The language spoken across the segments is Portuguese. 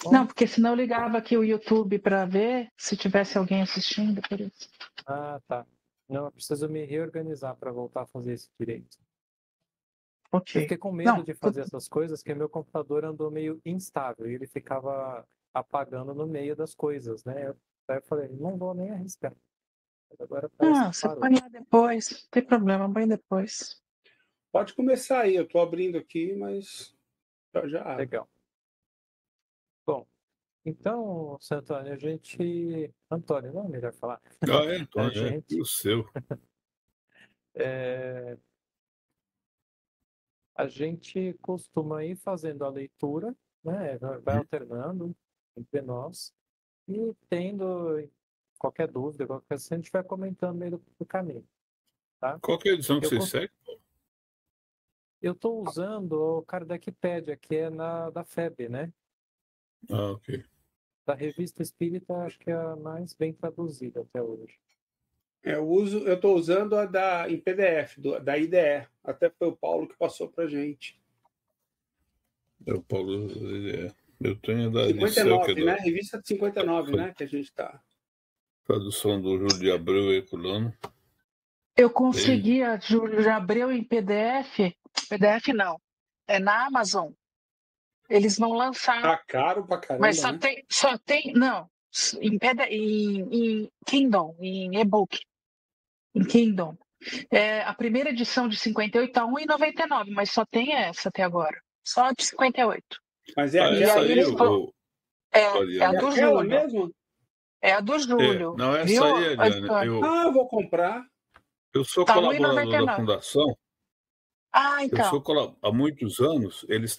Não, porque senão eu ligava aqui o YouTube para ver se tivesse alguém assistindo, por isso. Ah, tá. Não, eu preciso me reorganizar para voltar a fazer isso direito. Eu Ok. fiquei com medo Não, de fazer essas coisas, porque meu computador andou meio instável e ele ficava apagando no meio das coisas, né? Daí eu falei, não vou nem arriscar. Mas agora parece que você parou. põe lá depois, não tem problema, põe depois. Pode começar aí, eu estou abrindo aqui, mas já abre. Legal. Bom, então, seu Antônio, a gente... Antônio, não é melhor falar. É, A Antônio, gente... o seu. A gente costuma ir fazendo a leitura, né? Vai alternando entre nós e tendo qualquer dúvida, qualquer coisa, a gente vai comentando no meio do caminho, tá? Qual que é a edição que Eu você cons- segue? Eu estou usando o Kardecpédia, que é da FEB, né? Ah, ok. Da Revista Espírita, acho que é a mais bem traduzida até hoje. Eu estou usando em PDF, da IDE. Até foi o Paulo que passou para gente. É o Paulo. Eu tenho a da Liceu, que é 59, né? da Revista de 59, né? Que a gente está. tradução do Júlio de Abreu e Herculano. Eu consegui a Júlio de Abreu em PDF. PDF não. É na Amazon. Eles não lançaram. Tá caro pra caramba, Mas né? só tem. Não. Em Kindle, em e-book. Em Kindle. A primeira edição de 58 está R$1,99, mas só tem essa até agora. Só a de 58. Mas é E essa aquela aí aí, eles mesmo? É a É do aquela Júlio. mesmo? É a do Júlio. não, essa Viu, aí, Eliane, Antônio? Vou comprar. eu sou Tá colaborador da 1,99. Fundação. Ah, então. Há muitos anos, eles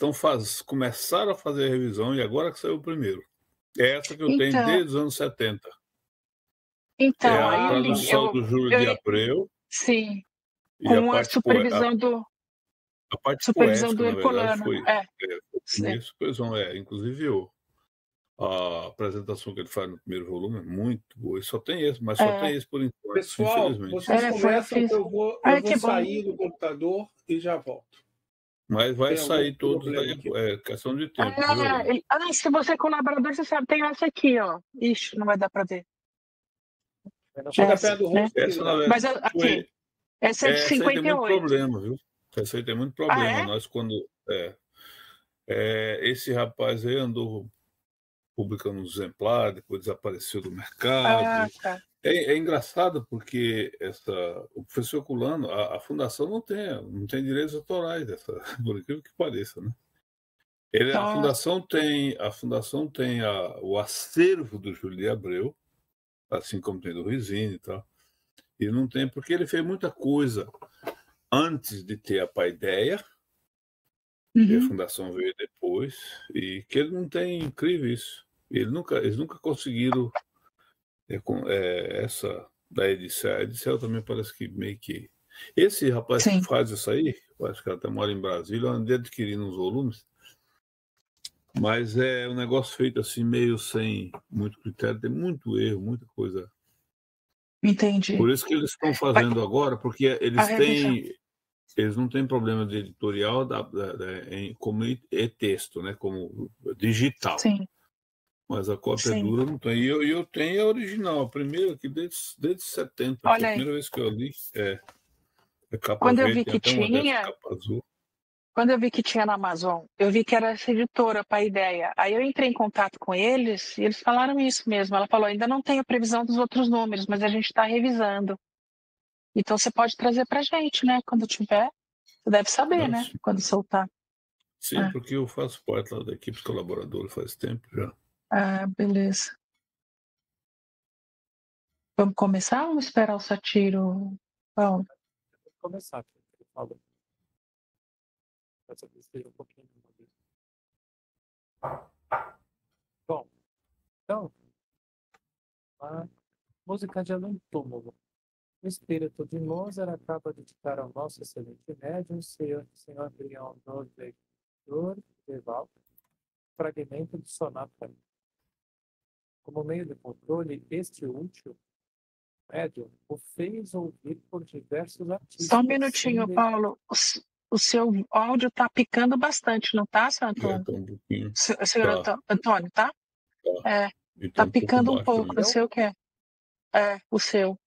começaram a fazer a revisão e agora que saiu o primeiro. É essa que eu tenho Então, desde os anos 70. então É a aí tradução do Júlio de Abreu sim, e com a supervisão a parte supervisão poética, do na verdade, Herculano. foi o Sim. começo. Pois não, inclusive a apresentação que ele faz no primeiro volume é muito boa. E só tem esse, mas só tem esse por enquanto, Pessoal, infelizmente. vocês começam que eu vou que sair do computador e já volto. Mas vai Tem algum sair todos problema daí, aqui? é questão de tempo, viu, Eliane? Se você é colaborador, você sabe, tem essa aqui, ó. Ixi, não vai dar para ver. Chega perto do rosto. Essa, na verdade, Mas aqui, essa é de essa aí tem muito 58. problema, viu? Essa aí tem muito problema. Nós, quando. Esse rapaz aí andou publicando uns exemplares, depois desapareceu do mercado. Tá. É engraçado porque o professor Herculano, a fundação não tem direitos autorais, por incrível que pareça, né? A fundação tem o acervo do Júlio de Abreu, assim como tem do Rizzini e tal, e não tem porque ele fez muita coisa antes de ter a Paideia, e a fundação veio depois, e que ele não tem, incrível isso. Eles nunca conseguiram essa da Edicel. A Edicel também parece que meio que... Esse rapaz que faz isso aí, eu acho que ela até mora em Brasília, eu andei adquirindo uns volumes, mas é um negócio feito assim, meio sem muito critério, tem muito erro, muita coisa. Entendi. Por isso que eles estão fazendo agora, porque eles não têm problema de editorial como texto, né? Como digital. Sim. Mas a cópia dura não tem. E eu tenho a original, a primeira aqui desde 70. Olha foi a aí. primeira vez que eu li. É capa Quando eu verde, vi tem que até uma dessa tinha, capa azul. quando eu vi que tinha na Amazon, eu vi que era essa editora para a ideia. Aí eu entrei em contato com eles e eles falaram isso mesmo. Ela falou: ainda não tenho a previsão dos outros números, mas a gente está revisando. Então você pode trazer para a gente, né? Quando tiver, você deve saber, né? Quando soltar. Sim, porque eu faço parte lá da equipe dos colaboradores faz tempo já. Beleza. Vamos começar ou vamos esperar o Satiro? Vamos começar. Ele falou. Essa besteira um pouquinho. Bom, então, a música de Além Túmulo. O espírito de Mozart acaba de dictar ao nosso excelente médium, senhor Adriano Deval, fragmento de sonata. Como meio de controle, este último médium o fez ouvir por diversos artistas. Só um minutinho, Paulo. o seu áudio está picando bastante, não está, seu Antônio? Tá um pouquinho. Senhor Tá. Antônio, tá? Tá. E Tá um pouco picando um baixo pouco, também. não sei o que é. O seu.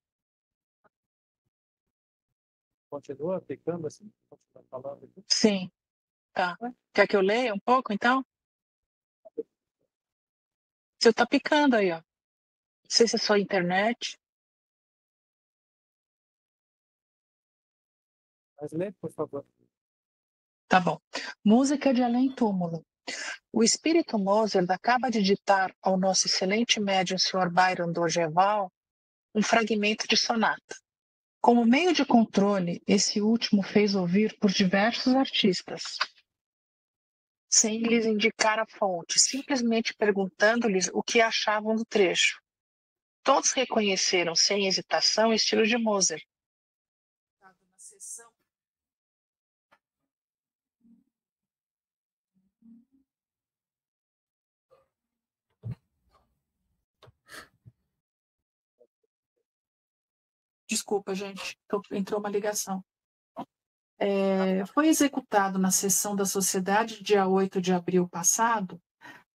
Continua picando assim? Continua falando aqui? Sim, tá. Quer que eu leia um pouco, então? Você tá picando aí, ó. Não sei se é só internet. Mas lê, por favor. Tá bom. Música de Além Túmulo. O espírito Mozart acaba de ditar ao nosso excelente médium, Sr. Byron Dorgeval, um fragmento de sonata. Como meio de controle, esse último fez ouvir por diversos artistas, sem lhes indicar a fonte, simplesmente perguntando-lhes o que achavam do trecho. Todos reconheceram, sem hesitação, o estilo de Mozart. Na sessão Desculpa, gente, entrou uma ligação. Foi executado na sessão da Sociedade, dia 8 de abril passado,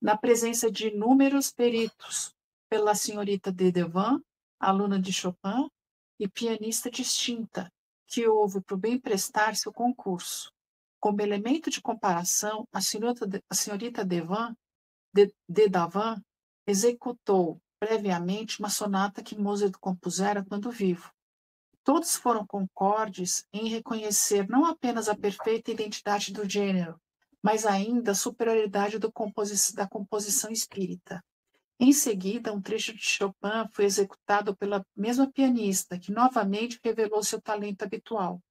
na presença de inúmeros peritos, pela senhorita de Devan, aluna de Chopin e pianista distinta, que houve por bem prestar seu concurso. Como elemento de comparação, a senhorita Devan, de Davan executou previamente uma sonata que Mozart compusera quando vivo. Todos foram concordes em reconhecer não apenas a perfeita identidade do gênero, mas ainda a superioridade da composição espírita. Em seguida, um trecho de Chopin foi executado pela mesma pianista, que novamente revelou seu talento habitual.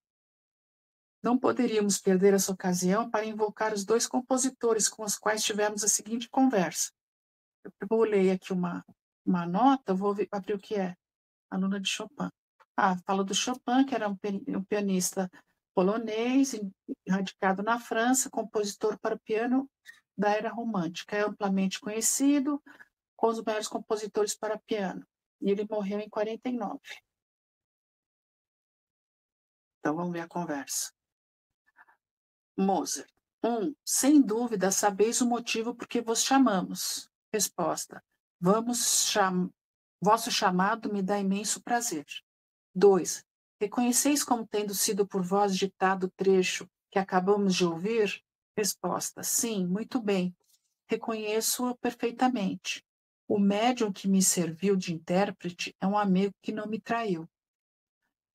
Não poderíamos perder essa ocasião para invocar os dois compositores com os quais tivemos a seguinte conversa. Eu vou ler aqui uma nota, vou abrir o que é. Aluna de Chopin. Fala do Chopin, que era um pianista polonês, radicado na França, compositor para o piano da era romântica. É amplamente conhecido, com os maiores compositores para piano. E ele morreu em 49. Então, vamos ver a conversa. Mozart. Sem dúvida, sabeis o motivo por que vos chamamos. Resposta. Vosso chamado me dá imenso prazer. 2. Reconheceis como tendo sido por vós ditado o trecho que acabamos de ouvir? Resposta. Sim, muito bem. Reconheço-o perfeitamente. O médium que me serviu de intérprete é um amigo que não me traiu.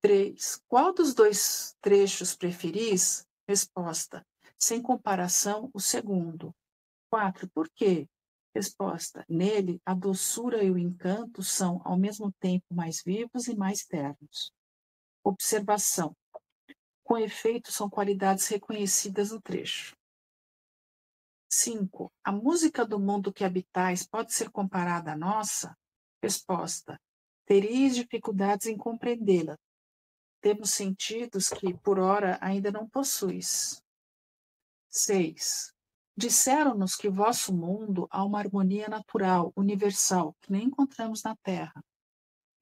3. Qual dos dois trechos preferis? Resposta. Sem comparação, o segundo. 4. Por quê? Resposta. Nele, a doçura e o encanto são, ao mesmo tempo, mais vivos e mais ternos. Observação. Com efeito, são qualidades reconhecidas no trecho. 5. A música do mundo que habitais pode ser comparada à nossa? Resposta. Tereis dificuldades em compreendê-la. Temos sentidos que, por ora, ainda não possuis. 6. Disseram-nos que vosso mundo há uma harmonia natural, universal, que nem encontramos na Terra.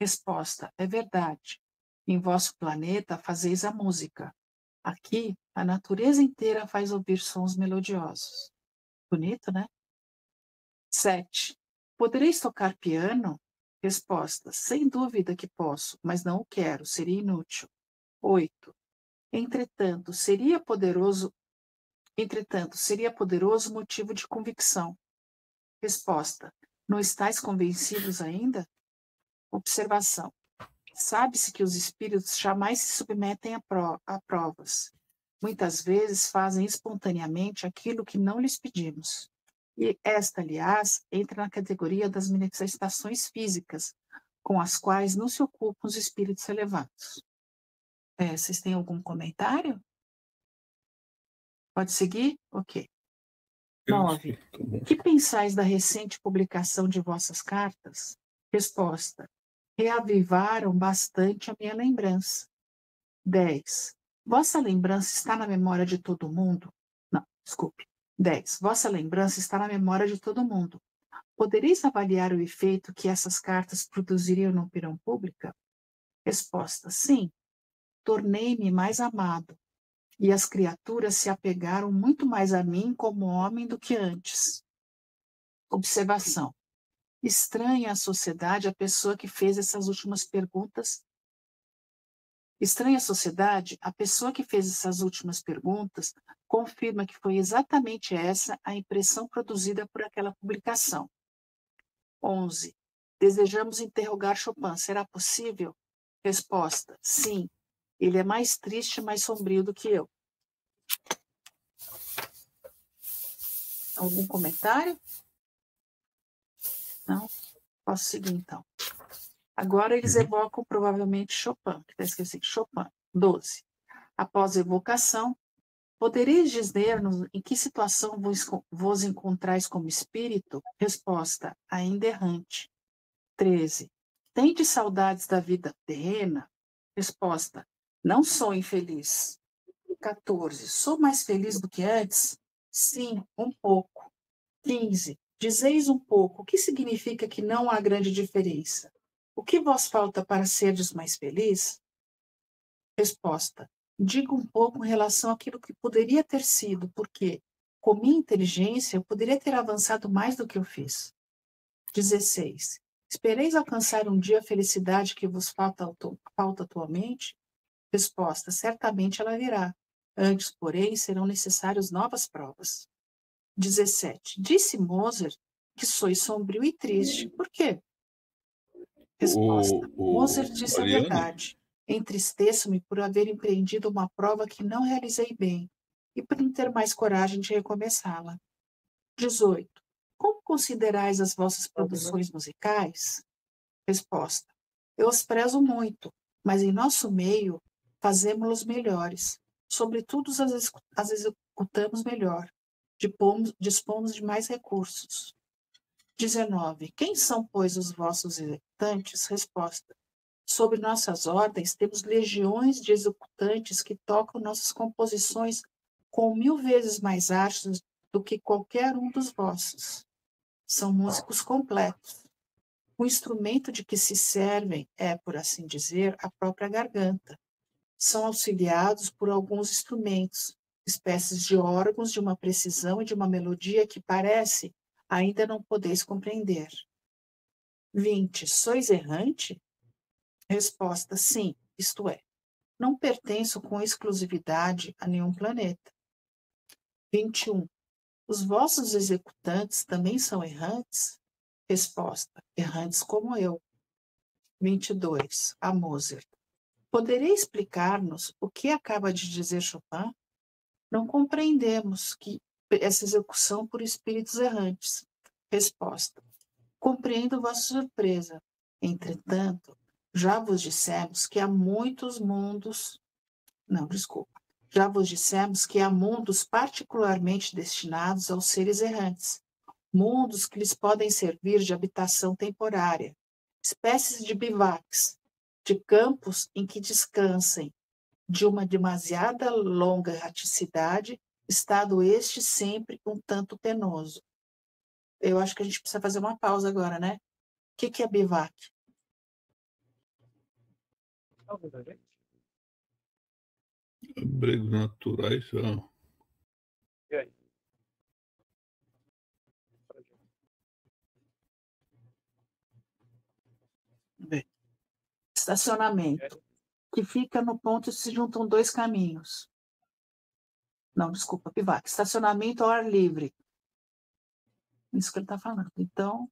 Resposta. É verdade. Em vosso planeta fazeis a música. Aqui, a natureza inteira faz ouvir sons melodiosos. Bonito, né? 7. Podereis tocar piano? Resposta. Sem dúvida que posso, mas não o quero, seria inútil. 8. Entretanto, seria poderoso motivo de convicção. Resposta. Não estáis convencidos ainda? Observação. Sabe-se que os espíritos jamais se submetem a provas. Muitas vezes fazem espontaneamente aquilo que não lhes pedimos. E esta, aliás, entra na categoria das manifestações físicas, com as quais não se ocupam os espíritos elevados. Vocês têm algum comentário? Pode seguir? Ok. 9. Que pensais da recente publicação de vossas cartas? Resposta. Reavivaram bastante a minha lembrança. 10. Vossa lembrança está na memória de todo mundo? Não, desculpe. 10. Vossa lembrança está na memória de todo mundo. Podereis avaliar o efeito que essas cartas produziriam na opinião pública? Resposta. Sim. Tornei-me mais amado. e as criaturas se apegaram muito mais a mim como homem do que antes. Observação. Estranha à sociedade a pessoa que fez essas últimas perguntas. Estranha à sociedade, a pessoa que fez essas últimas perguntas confirma que foi exatamente essa a impressão produzida por aquela publicação. 11. Desejamos interrogar Chopin. Será possível? Resposta. Sim. Ele é mais triste e mais sombrio do que eu. Algum comentário? Não? Posso seguir, então. Agora eles evocam provavelmente Chopin, que está escrito assim, Chopin. 12. Após a evocação, podereis dizer-nos em que situação vos encontrais como espírito? Resposta, ainda errante. 13. Tendes saudades da vida terrena? Resposta, não sou infeliz. 14. Sou mais feliz do que antes? Sim, um pouco. 15. Dizeis um pouco, o que significa que não há grande diferença? O que vos falta para serdes mais feliz? Resposta. Digo um pouco em relação àquilo que poderia ter sido, porque, com minha inteligência, eu poderia ter avançado mais do que eu fiz. 16. Espereis alcançar um dia a felicidade que vos falta atualmente? Resposta. Certamente ela virá. Antes, porém, serão necessárias novas provas. 17. Disse Mozart que sois sombrio e triste. Por quê? Resposta. Mozart disse a verdade. Entristeço-me por haver empreendido uma prova que não realizei bem e por não ter mais coragem de recomeçá-la. 18. Como considerais as vossas produções musicais? Resposta. Eu as prezo muito, mas em nosso meio fazemos-los melhores. Sobretudo as executamos melhor. Dispomos de mais recursos. 19. Quem são, pois, os vossos executantes? Resposta. Sob nossas ordens, temos legiões de executantes que tocam nossas composições com 1000 vezes mais artes do que qualquer um dos vossos. São músicos completos. O instrumento de que se servem é, por assim dizer, a própria garganta. São auxiliados por alguns instrumentos, espécies de órgãos de uma precisão e de uma melodia que parece ainda não podeis compreender. 20. Sois errante? Resposta, sim, isto é, não pertenço com exclusividade a nenhum planeta. 21. Os vossos executantes também são errantes? Resposta, errantes como eu. 22. A Mozart. Poderia explicar-nos o que acaba de dizer Chopin? Não compreendemos que essa execução por espíritos errantes. Resposta. Compreendo vossa surpresa. Entretanto, já vos dissemos que há muitos mundos... Não, desculpa. Já vos dissemos que há mundos particularmente destinados aos seres errantes. Mundos que lhes podem servir de habitação temporária. Espécies de bivacs, de campos em que descansem, de uma demasiada longa erraticidade, estado este sempre um tanto penoso. Eu acho que a gente precisa fazer uma pausa agora, né? O que é bivac? Abrigos naturais, não. E aí? Bem, estacionamento, que fica no ponto onde se juntam dois caminhos. Não, desculpa, bivac. Estacionamento ao ar livre. Isso que ele está falando. Então,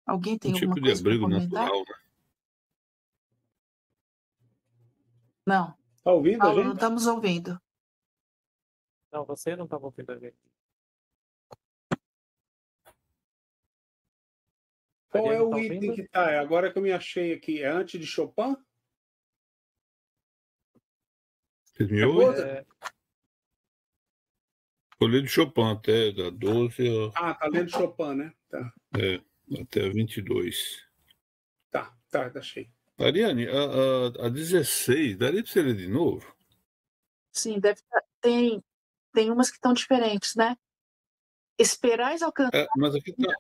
alguém tem alguma tipo coisa de para abrigo comentar? natural, né? Não. Tá ouvindo Paulo, a não gente? estamos ouvindo. Não, você não estava ouvindo a gente. Qual é Ariane, o tá item ouvindo? que tá? É agora que eu me achei aqui. É antes de Chopin? Vocês me É ouvem? Mozart? Escolhi de Chopin até da 12 Ah, tá lendo Chopin, né? Tá, até a 22. tá, achei. Ariane, a 16, daria para você ler de novo? Sim, deve estar. Tem umas que estão diferentes, né? Esperais alcançar. Mas aqui está.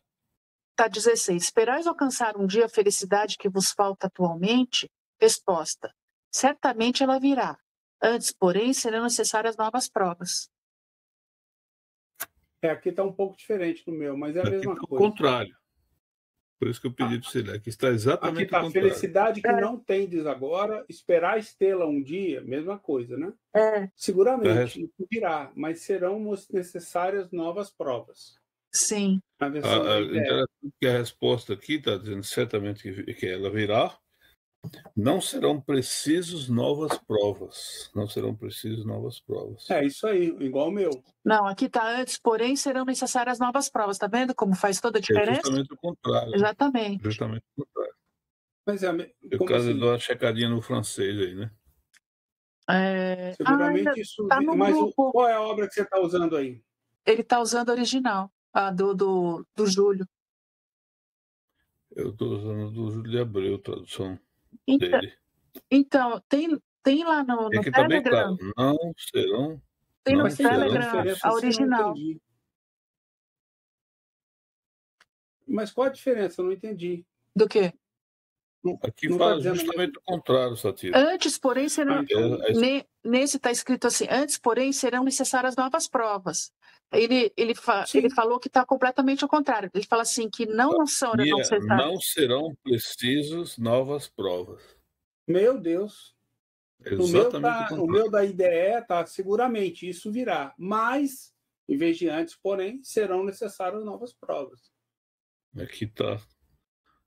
Tá 16. Esperais alcançar um dia a felicidade que vos falta atualmente? Resposta. Certamente ela virá. Antes, porém, serão necessárias novas provas. Aqui está um pouco diferente do meu, mas é a Aqui mesma tá o coisa. contrário. Por isso que eu pedi para você ler. Aqui está exatamente Aqui está o contrário. felicidade que não tendes agora, esperar estê-la um dia, mesma coisa, né? É, Seguramente, isso virá, mas serão necessárias novas provas. sim. Na versão da IDE. Interessante que a resposta aqui está dizendo certamente que ela virá. Não serão precisos novas provas. Não serão precisos novas provas. É isso aí, igual o meu. Não, aqui está antes, porém, serão necessárias novas provas. Tá vendo como faz toda a É diferença? justamente o contrário. Exatamente. Justamente o contrário. Mas é No como caso, assim? eu dou uma checadinha no francês aí, né? Seguramente isso. tá no Mas grupo. qual é a obra que você está usando aí? Ele está usando a original, a do Júlio. Eu estou usando do Júlio de Abreu, tradução Então, dele. então tem lá no É que está bem Telegram. claro. Não serão. Tem no Mas tem Telegram diferença, a assim, original. não entendi. Mas qual a diferença? Eu não entendi. Do quê? Aqui Não tá fala dizendo justamente o contrário, Satiro. Antes, porém, serão. então, Nesse está escrito assim: antes, porém, serão necessárias novas provas. Ele falou que está completamente ao contrário. Ele fala assim: que não são necessárias. Não serão precisos novas provas. Meu Deus. Exatamente O meu da IDE está seguramente, isso virá. Mas, em vez de antes, porém, serão necessárias novas provas. Aqui está.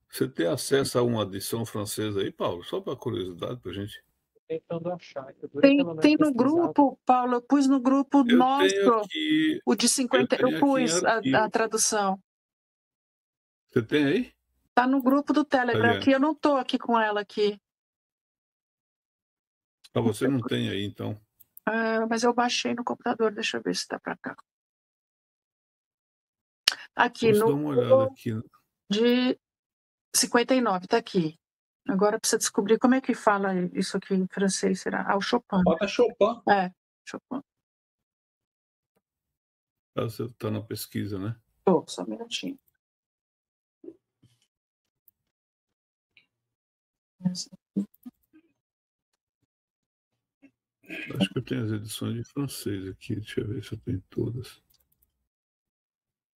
Você tem acesso a uma edição francesa aí, Paulo? Só para curiosidade, para a gente. Tentando achar. Tem no grupo, Paulo, eu pus no grupo nosso, aqui, o de 50, eu pus a tradução. Você tem aí? Está no grupo do Telegram, aqui eu não estou aqui com ela aqui. Ah, você não tem aí, então. Mas eu baixei no computador, deixa eu ver se está para cá. Aqui Posso no dar uma olhada aqui. De 59, está aqui. Agora precisa descobrir como é que fala isso aqui em francês, será? O Chopin. Bota Chopin. Chopin. Você está na pesquisa, né? Só um minutinho. Acho que eu tenho as edições de francês aqui. Deixa eu ver se eu tenho todas.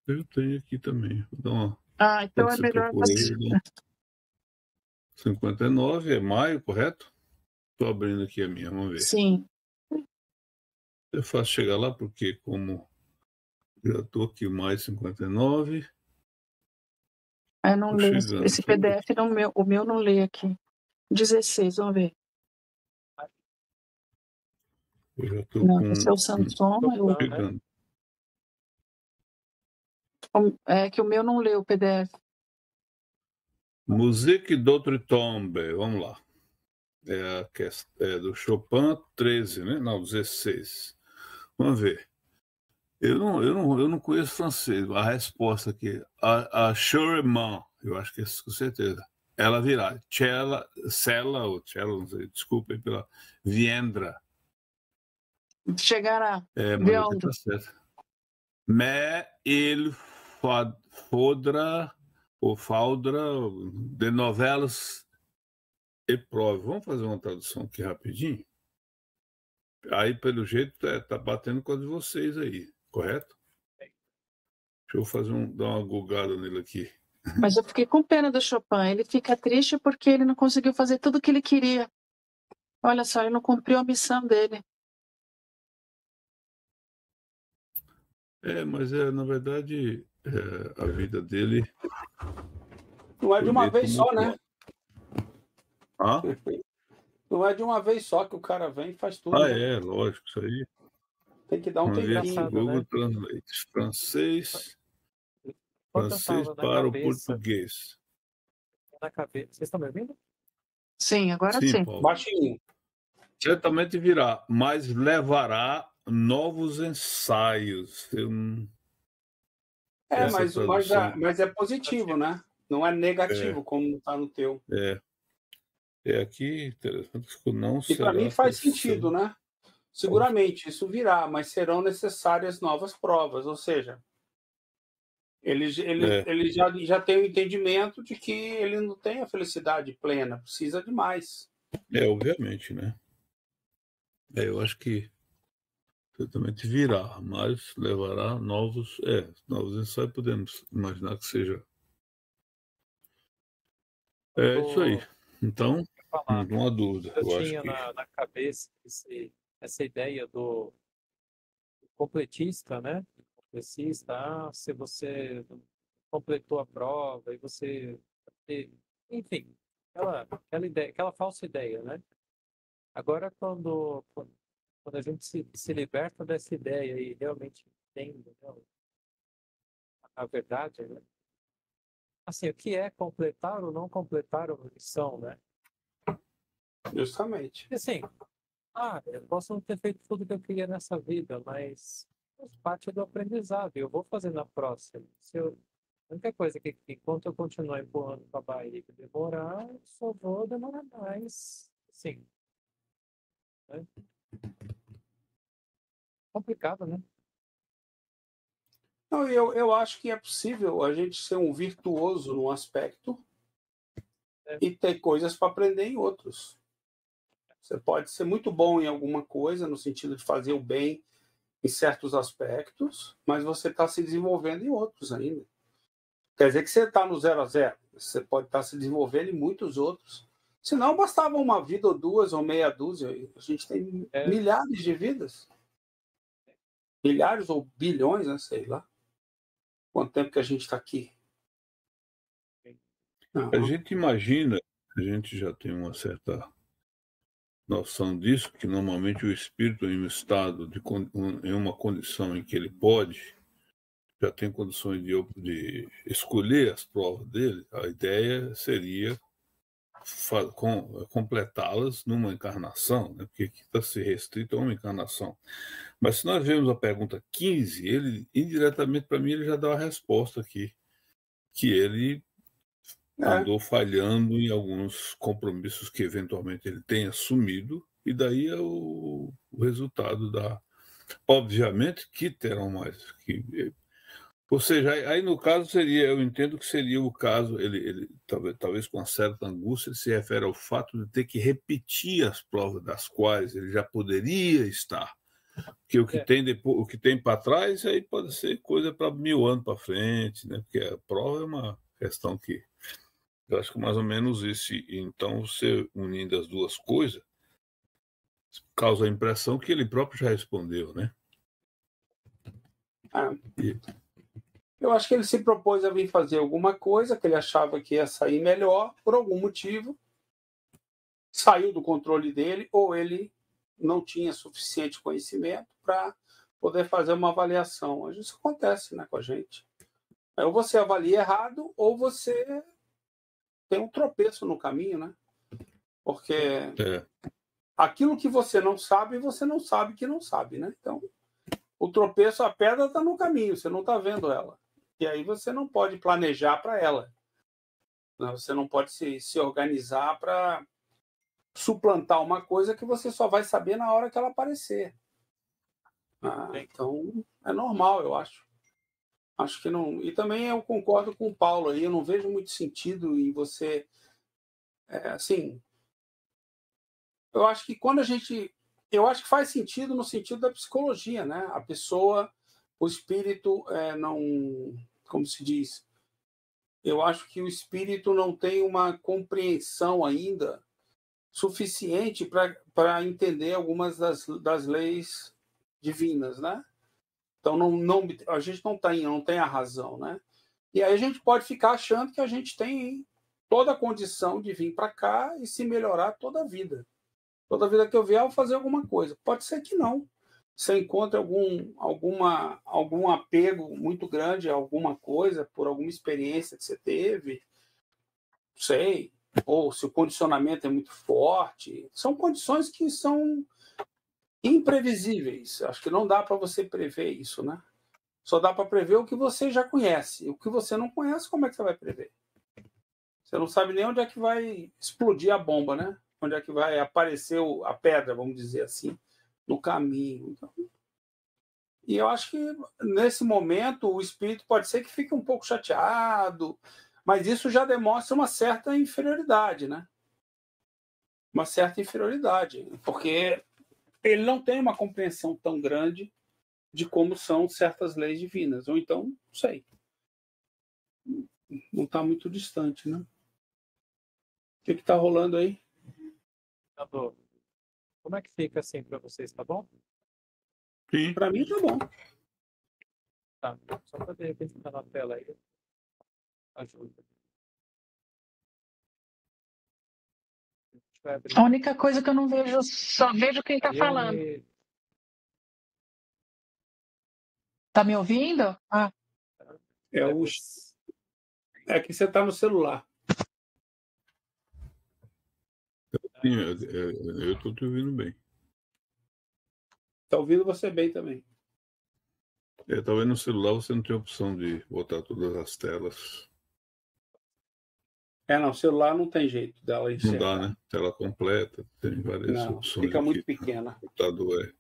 Eu tenho aqui também. Vou dar uma. Então é melhor você. 59 é maio, correto? Estou abrindo aqui a minha, vamos ver. Sim. É fácil chegar lá, porque como já estou aqui mais 59. Eu não leio esse PDF, o meu não lê aqui. 16, vamos ver. Eu já estou com. Esse é o Samson. Chegando. É que o meu não lê o PDF. Musique d'Outre-Tombe, vamos lá. É do Chopin 13, né? Não, 16. Vamos ver. Eu não conheço francês. A resposta aqui, a Choremont, eu acho que é com certeza. Ela virá. Cella, não sei, desculpa aí pela Viendra. Chegará. Mas tá certo. Mais il faudra de novelas e prove. Vamos fazer uma tradução aqui rapidinho? Aí, pelo jeito, tá batendo com a de vocês aí, correto? Deixa eu dar uma gulgada nele aqui. Mas eu fiquei com pena do Chopin. Ele fica triste porque ele não conseguiu fazer tudo o que ele queria. Olha só, ele não cumpriu a missão dele. Mas na verdade, a vida dele... Não é de uma vez só, né? Hã? Não é de uma vez só que o cara vem e faz tudo. Né? Lógico, isso aí. Tem que dar um tempinho. Google Translate. Francês para o português. Na cabeça. Vocês estão me ouvindo? Sim, agora sim. Baixinho. Certamente virá, mas levará novos ensaios. Mas é positivo, né? Não é negativo, como está no teu. Aqui, interessante, não e para mim faz sentido, né? Seguramente, isso virá, mas serão necessárias novas provas, ou seja, ele já tem o entendimento de que ele não tem a felicidade plena, precisa de mais. Obviamente, né? Eu acho que certamente virá, mas levará novos ensaios, podemos imaginar que seja. Isso aí. Então, não há dúvida. Eu tinha na cabeça essa ideia do completista, né? Completista, se você completou a prova e você... Enfim, aquela ideia, aquela falsa ideia, né? Agora, quando a gente se liberta dessa ideia e realmente entende, né, a verdade, né? Assim, o que é completar ou não completar uma missão, né? Justamente. E assim, eu posso não ter feito tudo que eu queria nessa vida, mas faz parte do aprendizado. Eu vou fazer na próxima. A única coisa que, enquanto eu continuar empurrando com a barriga e demorar, eu só vou demorar mais. Sim. Né? Complicado, né? Não, eu acho que é possível a gente ser um virtuoso num aspecto e ter coisas para aprender em outros. Você pode ser muito bom em alguma coisa, no sentido de fazer o bem em certos aspectos, mas você está se desenvolvendo em outros ainda. Quer dizer que você está no 0 a 0. Você pode estar se desenvolvendo em muitos outros. Senão, bastava uma vida ou duas ou meia dúzia. A gente tem milhares de vidas. Milhares ou bilhões, né? Sei lá. Quanto tempo que a gente está aqui? A gente imagina, a gente já tem uma certa noção disso, que normalmente o espírito em um estado, em uma condição em que ele já tem condições de escolher as provas dele, a ideia seria completá-las numa encarnação, né? Porque aqui está se restrito a uma encarnação. Mas se nós vemos a pergunta 15, ele, indiretamente para mim, ele já dá a resposta aqui, que ele andou falhando em alguns compromissos que eventualmente ele tem assumido, e daí é o resultado da... Obviamente que terão mais. Ou seja, aí no caso seria, eu entendo que seria o caso, ele talvez com uma certa angústia, ele se refere ao fato de ter que repetir as provas das quais ele já poderia estar. Porque o que tem para trás aí pode ser coisa para 1000 anos para frente, né? Porque a prova é uma questão que eu acho que mais ou menos isso. Então, você unindo as duas coisas causa a impressão que ele próprio já respondeu, né? Eu acho que ele se propôs a vir fazer alguma coisa que ele achava que ia sair melhor, por algum motivo. Saiu do controle dele, ou ele não tinha suficiente conhecimento para poder fazer uma avaliação. Isso acontece, né, com a gente. Ou você avalia errado, ou você tem um tropeço no caminho, né? Porque aquilo que você não sabe que não sabe, né? Então, o tropeço, a pedra está no caminho, você não está vendo ela. E aí você não pode planejar para ela. Você não pode se organizar para suplantar uma coisa que você só vai saber na hora que ela aparecer. Então, é normal, eu acho. Acho que não. E também eu concordo com o Paulo aí, eu não vejo muito sentido em você. Assim, eu acho que quando a gente. Eu acho que faz sentido no sentido da psicologia, né? A pessoa, o espírito não. Como se diz? Eu acho que o espírito não tem uma compreensão ainda suficiente para entender algumas das leis divinas, né? Então a gente não tem a razão, né? E aí a gente pode ficar achando que a gente tem toda a condição de vir para cá e se melhorar toda a vida. Toda vida que eu vier, eu vou fazer alguma coisa. Pode ser que não. Você encontra algum apego muito grande a alguma coisa, por alguma experiência que você teve, não sei, ou se o condicionamento é muito forte. São condições que são imprevisíveis. Acho que não dá para você prever isso, né? Só dá para prever o que você já conhece. O que você não conhece, como é que você vai prever? Você não sabe nem onde é que vai explodir a bomba, né? Onde é que vai aparecer a pedra, vamos dizer assim, no caminho. Então, e eu acho que, nesse momento, o espírito pode ser que fique um pouco chateado, mas isso já demonstra uma certa inferioridade, né? Uma certa inferioridade, porque ele não tem uma compreensão tão grande de como são certas leis divinas. Ou então, não sei. Não está muito distante, né? O que está rolando aí? Como é que fica assim para vocês, tá bom? Sim. Para mim, tá bom. Tá, só para de repente ficar na tela aí. Ajuda. A única coisa que eu não vejo, só vejo quem está falando. Tá me ouvindo? Ah. É que você está no celular. Sim, eu estou te ouvindo bem. Está ouvindo você bem também. Talvez no celular você não tem opção de botar todas as telas. Não, celular não tem jeito dela enxergar. Não dá, né? Tela completa, tem várias opções. Fica muito aqui, pequena. O computador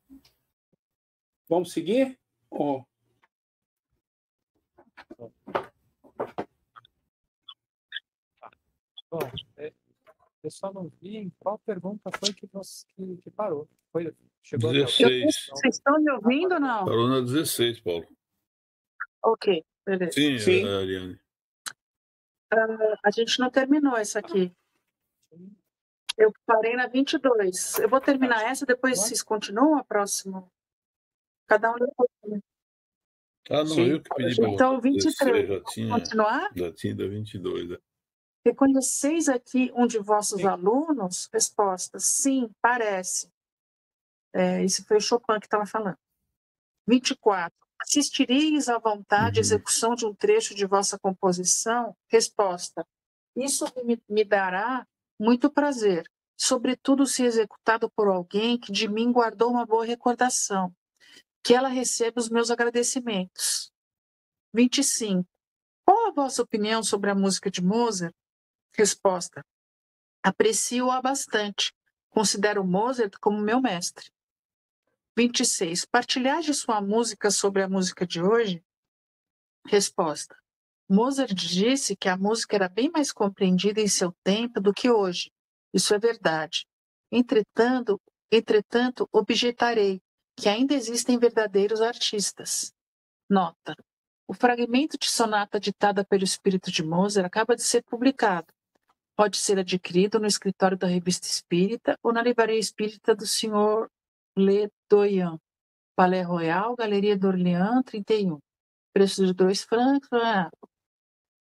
Vamos seguir? Bom, eu só não vi em qual pergunta foi que parou. Chegou 16. Vocês estão me ouvindo ou não? Parou na 16, Paulo. Ok, beleza. Sim. Ariane. A gente não terminou essa aqui. Eu parei na 22. Eu vou terminar essa, depois vocês continuam a próxima? Cada um depois. Não, eu que pedi para então, 23. Continuar? Já tinha da 22. Reconheceis aqui um de vossos alunos? Resposta: sim, parece. Esse foi o Chopin que estava falando. 24. Assistireis à vontade à execução de um trecho de vossa composição? Resposta: isso me dará muito prazer, sobretudo se executado por alguém que de mim guardou uma boa recordação. Que ela receba os meus agradecimentos. 25. Qual a vossa opinião sobre a música de Mozart? Resposta: aprecio-a bastante. Considero Mozart como meu mestre. 26. Partilhar de sua música sobre a música de hoje? Resposta: Mozart disse que a música era bem mais compreendida em seu tempo do que hoje. Isso é verdade. Entretanto, objetarei que ainda existem verdadeiros artistas. Nota: o fragmento de sonata ditada pelo espírito de Mozart acaba de ser publicado. Pode ser adquirido no escritório da Revista Espírita ou na livraria espírita do Sr. Le Doyen. Palais Royal, Galeria d'Orléans, 31. Preço de 2 francos.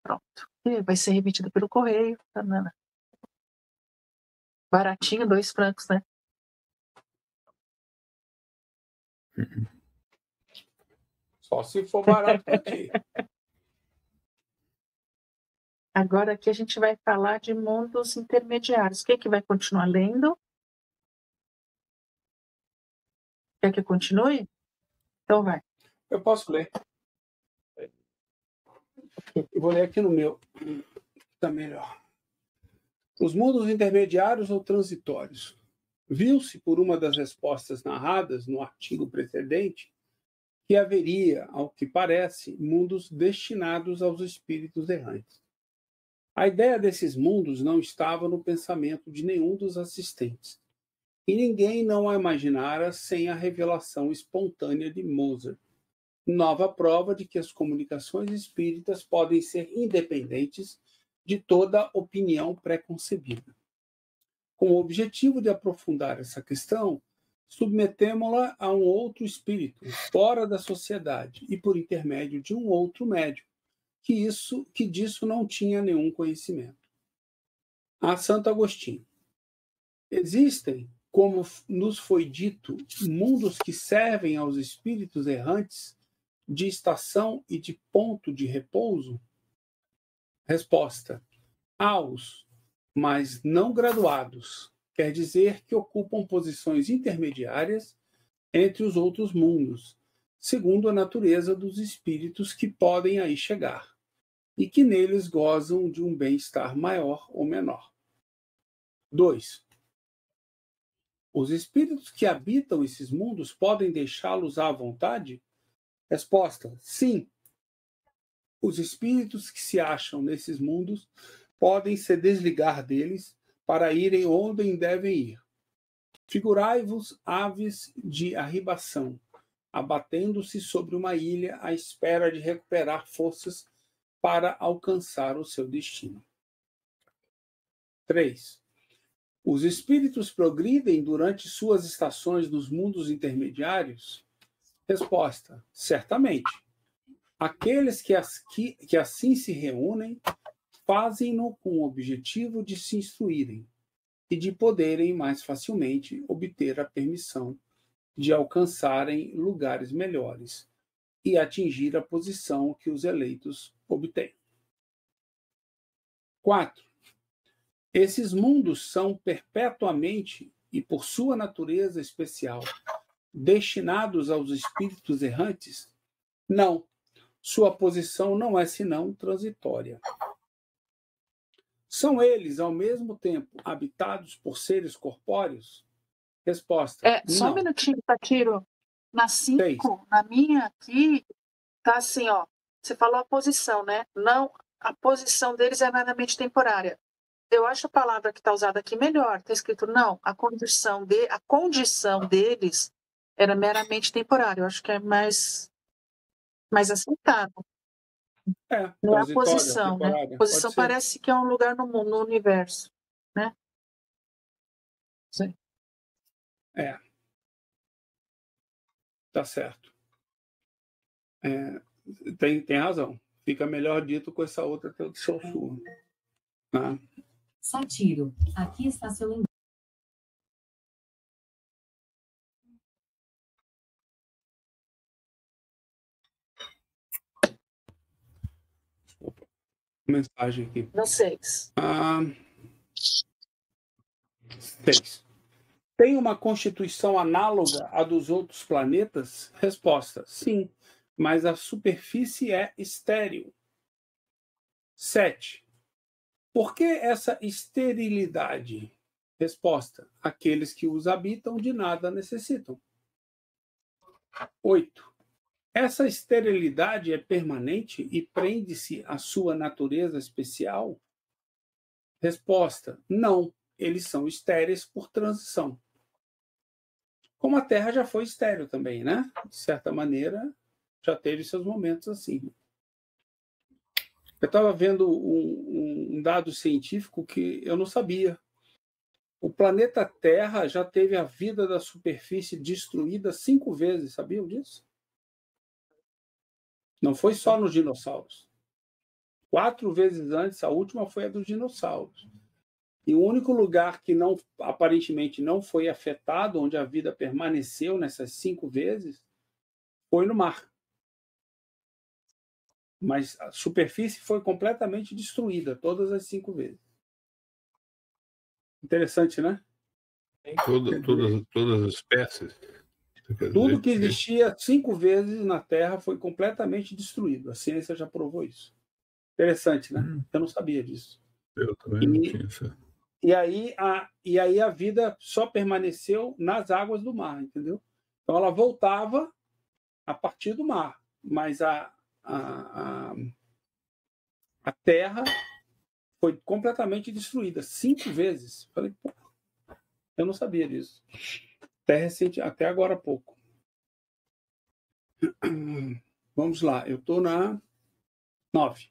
Pronto. Vai ser remetido pelo correio. Baratinho, 2 francos, né? Só se for barato para ti. Agora aqui a gente vai falar de mundos intermediários. Quem que vai continuar lendo? Quer que eu continue? Então vai. Eu posso ler. Eu vou ler aqui no meu. Está melhor. Os mundos intermediários ou transitórios. Viu-se por uma das respostas narradas no artigo precedente que haveria, ao que parece, mundos destinados aos espíritos errantes. A ideia desses mundos não estava no pensamento de nenhum dos assistentes, e ninguém não a imaginara sem a revelação espontânea de Mozart, nova prova de que as comunicações espíritas podem ser independentes de toda opinião preconcebida. Com o objetivo de aprofundar essa questão, submetemo-la a um outro espírito, fora da sociedade, e por intermédio de um outro médium, que disso não tinha nenhum conhecimento. A Santo Agostinho. Existem, como nos foi dito, mundos que servem aos espíritos errantes de estação e de ponto de repouso? Resposta: aos, mas não graduados. Quer dizer que ocupam posições intermediárias entre os outros mundos, segundo a natureza dos espíritos que podem aí chegar, e que neles gozam de um bem-estar maior ou menor. 2. Os espíritos que habitam esses mundos podem deixá-los à vontade? Resposta: sim. Os espíritos que se acham nesses mundos podem se desligar deles para irem onde devem ir. Figurai-vos aves de arribação, abatendo-se sobre uma ilha à espera de recuperar forças para alcançar o seu destino. 3. Os espíritos progridem durante suas estações nos mundos intermediários? Resposta: certamente. Aqueles que assim se reúnem fazem-no com o objetivo de se instruírem e de poderem mais facilmente obter a permissão de alcançarem lugares melhores e atingir a posição que os eleitos obtêm. 4. Esses mundos são perpetuamente e por sua natureza especial destinados aos espíritos errantes? Não. Sua posição não é senão transitória. São eles, ao mesmo tempo, habitados por seres corpóreos? Resposta: só não. um minutinho, Takiro. Na 5, na minha aqui, tá assim, ó. Você falou a posição, né? Não, a posição deles é meramente temporária. Eu acho a palavra que está usada aqui melhor. Está escrito, não, a condição deles era meramente temporária. Eu acho que é mais aceitável. Não é a posição, né? A posição parece que é um lugar no universo, né? Sim. Tá certo. Tem razão. Fica melhor dito com essa outra tradução sua. Tá? Satiro, aqui está seu lembrete. Mensagem aqui. No 6. 6. Tem uma constituição análoga à dos outros planetas? Resposta: sim, mas a superfície é estéril. 7. Por que essa esterilidade? Resposta: aqueles que os habitam de nada necessitam. 8. Essa esterilidade é permanente e prende-se à sua natureza especial? Resposta: não, eles são estéreis por transição. Como a Terra já foi estéril também, né? De certa maneira, já teve seus momentos assim. Eu estava vendo um dado científico que eu não sabia. O planeta Terra já teve a vida da superfície destruída 5 vezes, sabiam disso? Não foi só nos dinossauros. 4 vezes antes, a última foi a dos dinossauros. E o único lugar que aparentemente não foi afetado, onde a vida permaneceu nessas 5 vezes, foi no mar. Mas a superfície foi completamente destruída, todas as 5 vezes. Interessante, né? Todas as espécies. Tudo que existia 5 vezes na Terra foi completamente destruído. A ciência já provou isso. Interessante, né? Eu não sabia disso. Eu também não tinha isso. E aí a vida só permaneceu nas águas do mar, entendeu? Então ela voltava a partir do mar, mas a Terra foi completamente destruída 5 vezes. Falei, pô, eu não sabia disso. Até agora há pouco. Vamos lá, eu estou na 9.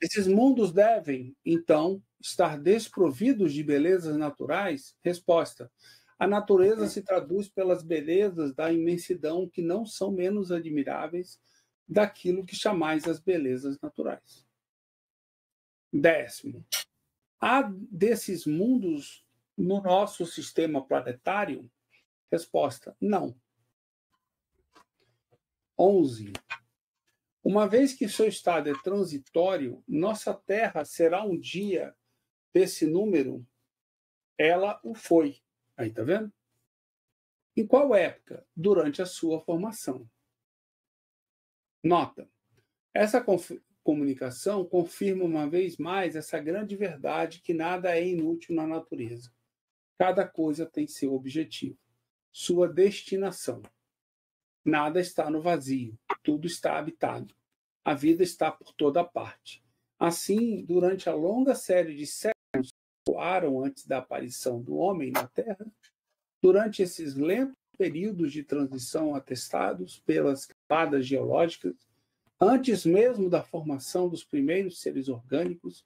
Esses mundos devem, então, estar desprovidos de belezas naturais? Resposta: a natureza se traduz pelas belezas da imensidão que não são menos admiráveis daquilo que chamais as belezas naturais. 10. Há desses mundos no nosso sistema planetário? Resposta: não. 11. Uma vez que seu estado é transitório, nossa Terra será um dia desse número? Ela o foi. Aí, tá vendo? Em qual época? Durante a sua formação. Nota. Essa comunicação confirma uma vez mais essa grande verdade que nada é inútil na natureza. Cada coisa tem seu objetivo, sua destinação. Nada está no vazio, tudo está habitado. A vida está por toda parte. Assim, durante a longa série de séculos que voaram antes da aparição do homem na Terra, durante esses lentos períodos de transição atestados pelas camadas geológicas, antes mesmo da formação dos primeiros seres orgânicos,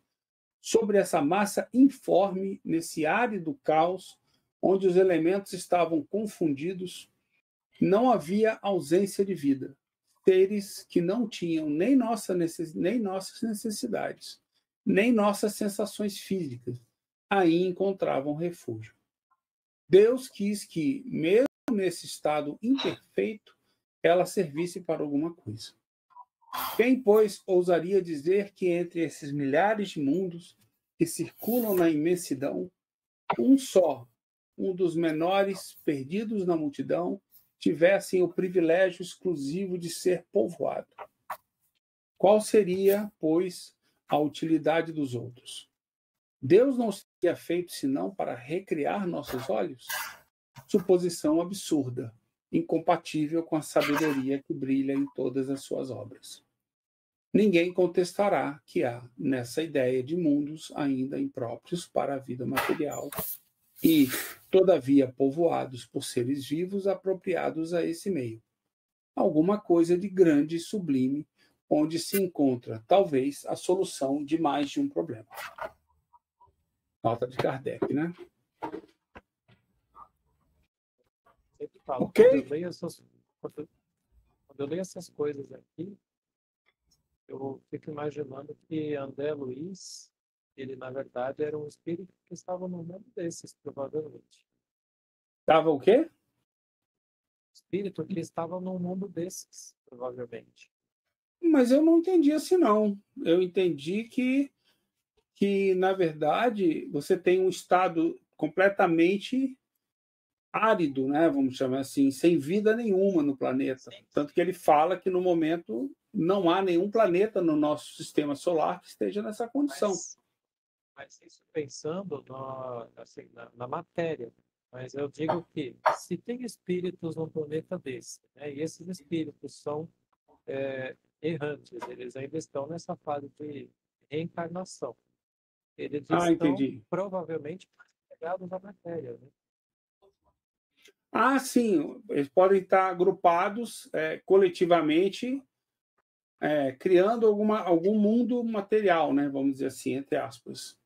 sobre essa massa informe, nesse árido caos, onde os elementos estavam confundidos, não havia ausência de vida. Seres que não tinham nem nossas necessidades, nem nossas sensações físicas, aí encontravam refúgio. Deus quis que, mesmo nesse estado imperfeito, ela servisse para alguma coisa. Quem, pois, ousaria dizer que entre esses milhares de mundos que circulam na imensidão, um só, um dos menores perdidos na multidão, tivessem o privilégio exclusivo de ser povoado? Qual seria, pois, a utilidade dos outros? Deus não seria feito senão para recriar nossos olhos? Suposição absurda, incompatível com a sabedoria que brilha em todas as suas obras. Ninguém contestará que há, nessa ideia de mundos ainda impróprios para a vida material e, todavia, povoados por seres vivos apropriados a esse meio, alguma coisa de grande e sublime, onde se encontra, talvez, a solução de mais de um problema. Nota de Kardec, né? Sempre falo, Ok? quando eu leio essas coisas aqui, eu fico imaginando que André Luiz, ele, na verdade, era um espírito que estava no mundo desses, provavelmente. Estava o quê? Espírito que estava num mundo desses, provavelmente. Mas eu não entendi assim, não. Eu entendi que na verdade, você tem um estado completamente árido, né? Vamos chamar assim, sem vida nenhuma no planeta. Tanto que ele fala que, no momento, não há nenhum planeta no nosso sistema solar que esteja nessa condição. Mas isso pensando na matéria. Mas eu digo que, se tem espíritos num planeta desse, né, e esses espíritos são errantes, eles ainda estão nessa fase de reencarnação. Eles estão entendi. provavelmente pegados à matéria. Né? Sim. Eles podem estar agrupados coletivamente, criando algum mundo material, né? Vamos dizer assim, entre aspas.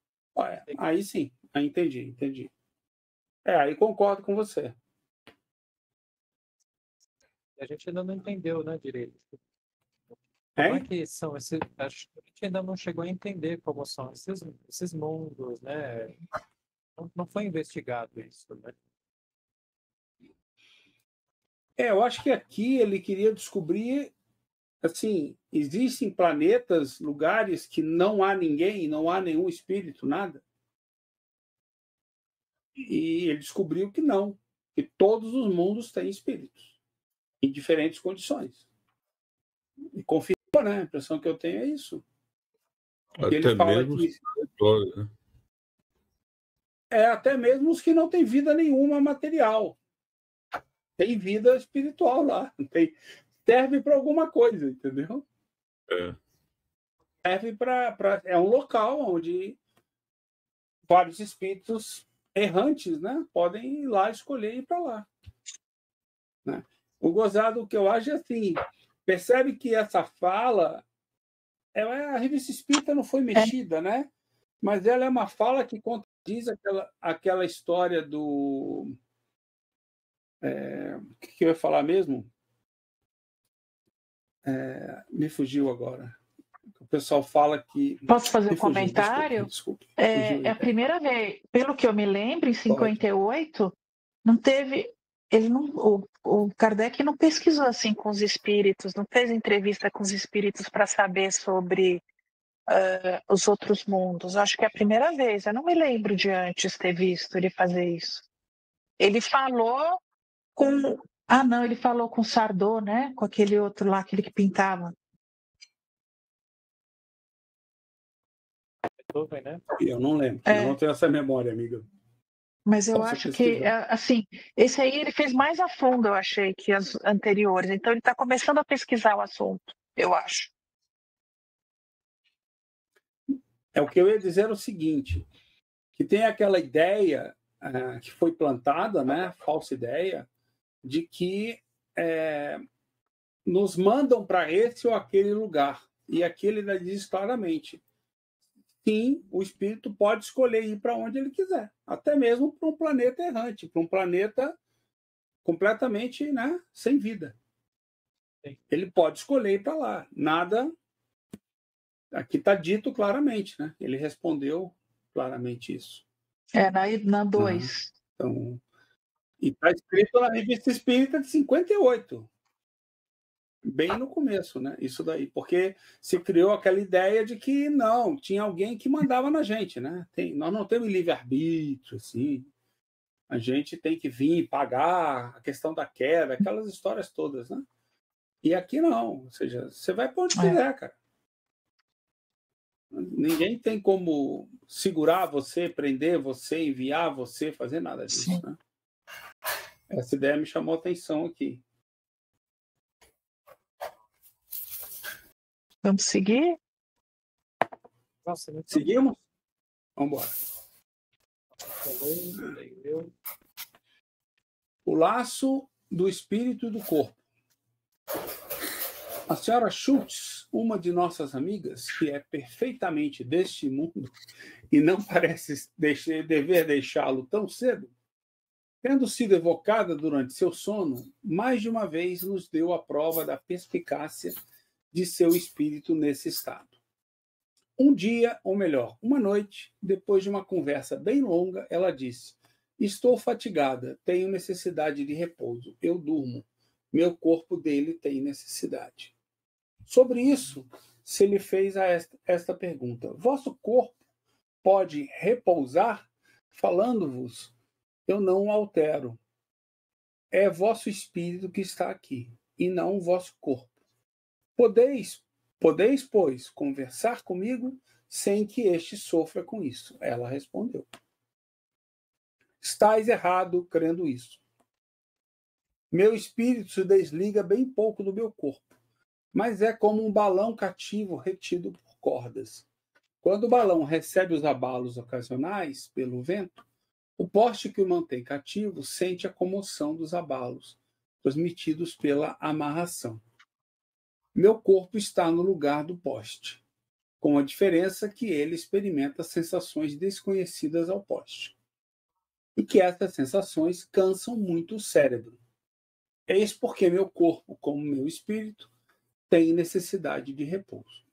Aí sim. Aí entendi. Aí concordo com você. A gente ainda não entendeu, né, direito. Como é que são esses... A gente ainda não chegou a entender como são esses mundos, né? Não foi investigado isso, né? Eu acho que aqui ele queria descobrir, assim, existem planetas, lugares que não há ninguém, não há nenhum espírito, nada. E ele descobriu que não, que todos os mundos têm espíritos, em diferentes condições. E confirmou, né? A impressão que eu tenho é isso. Até ele fala mesmo que né? até mesmo os que não têm vida nenhuma material. Tem vida espiritual lá. Serve para alguma coisa, entendeu? Serve para... É um local onde vários espíritos errantes, né, podem ir lá escolher ir para lá. Né? O gozado que eu acho é assim, percebe que essa fala, a Revista Espírita não foi mexida, né? Mas ela é uma fala que contradiz aquela história do... o que eu ia falar mesmo? Me fugiu agora. O pessoal fala que... Posso fazer um comentário? Desculpe. É a primeira vez, pelo que eu me lembro, em 58, não teve... o Kardec não pesquisou assim com os espíritos, não fez entrevista com os espíritos para saber sobre os outros mundos. Acho que é a primeira vez. Eu não me lembro de antes ter visto ele fazer isso. Ele falou com... não, ele falou com Sardô, né? Com aquele outro lá, aquele que pintava. Eu não lembro. Eu não tenho essa memória, amiga. Mas eu acho que, assim, esse aí ele fez mais a fundo, eu achei, que as anteriores. Então ele está começando a pesquisar o assunto, eu acho. O que eu ia dizer é o seguinte, que tem aquela ideia que foi plantada, né, falsa ideia, de que nos mandam para esse ou aquele lugar. E aqui ele diz claramente: sim, o espírito pode escolher ir para onde ele quiser, até mesmo para um planeta errante, para um planeta completamente, né, sem vida. Sim. Ele pode escolher ir para lá. Nada. Aqui está dito claramente, né? Ele respondeu claramente isso. Na 2. Então, e está escrito na Revista Espírita de 58. Bem no começo, né? Isso daí, porque se criou aquela ideia de que não, tinha alguém que mandava na gente, né? Nós não temos livre-arbítrio, assim. A gente tem que vir pagar a questão da queda, aquelas histórias todas, né? E aqui não, ou seja, você vai para onde quiser, cara. Ninguém tem como segurar você, prender você, enviar você, fazer nada disso, né? Essa ideia me chamou a atenção aqui. Vamos seguir? Seguimos? Vamos embora. O laço do espírito e do corpo. A senhora Schultz, uma de nossas amigas, que é perfeitamente deste mundo e não parece dever deixá-lo tão cedo, tendo sido evocada durante seu sono, mais de uma vez nos deu a prova da perspicácia de seu espírito nesse estado. Um dia, ou melhor, uma noite, depois de uma conversa bem longa, ela disse: estou fatigada, tenho necessidade de repouso, eu durmo, meu corpo dele tem necessidade. Sobre isso, se lhe fez esta pergunta: vosso corpo pode repousar? Falando-vos, eu não o altero. É vosso espírito que está aqui, e não o vosso corpo. Podeis, pois, conversar comigo sem que este sofra com isso. Ela respondeu: estais errado crendo isso. Meu espírito se desliga bem pouco do meu corpo, mas é como um balão cativo retido por cordas. Quando o balão recebe os abalos ocasionais pelo vento, o poste que o mantém cativo sente a comoção dos abalos transmitidos pela amarração. Meu corpo está no lugar do poste, com a diferença que ele experimenta sensações desconhecidas ao poste, e que essas sensações cansam muito o cérebro. Eis porque meu corpo, como meu espírito, tem necessidade de repouso.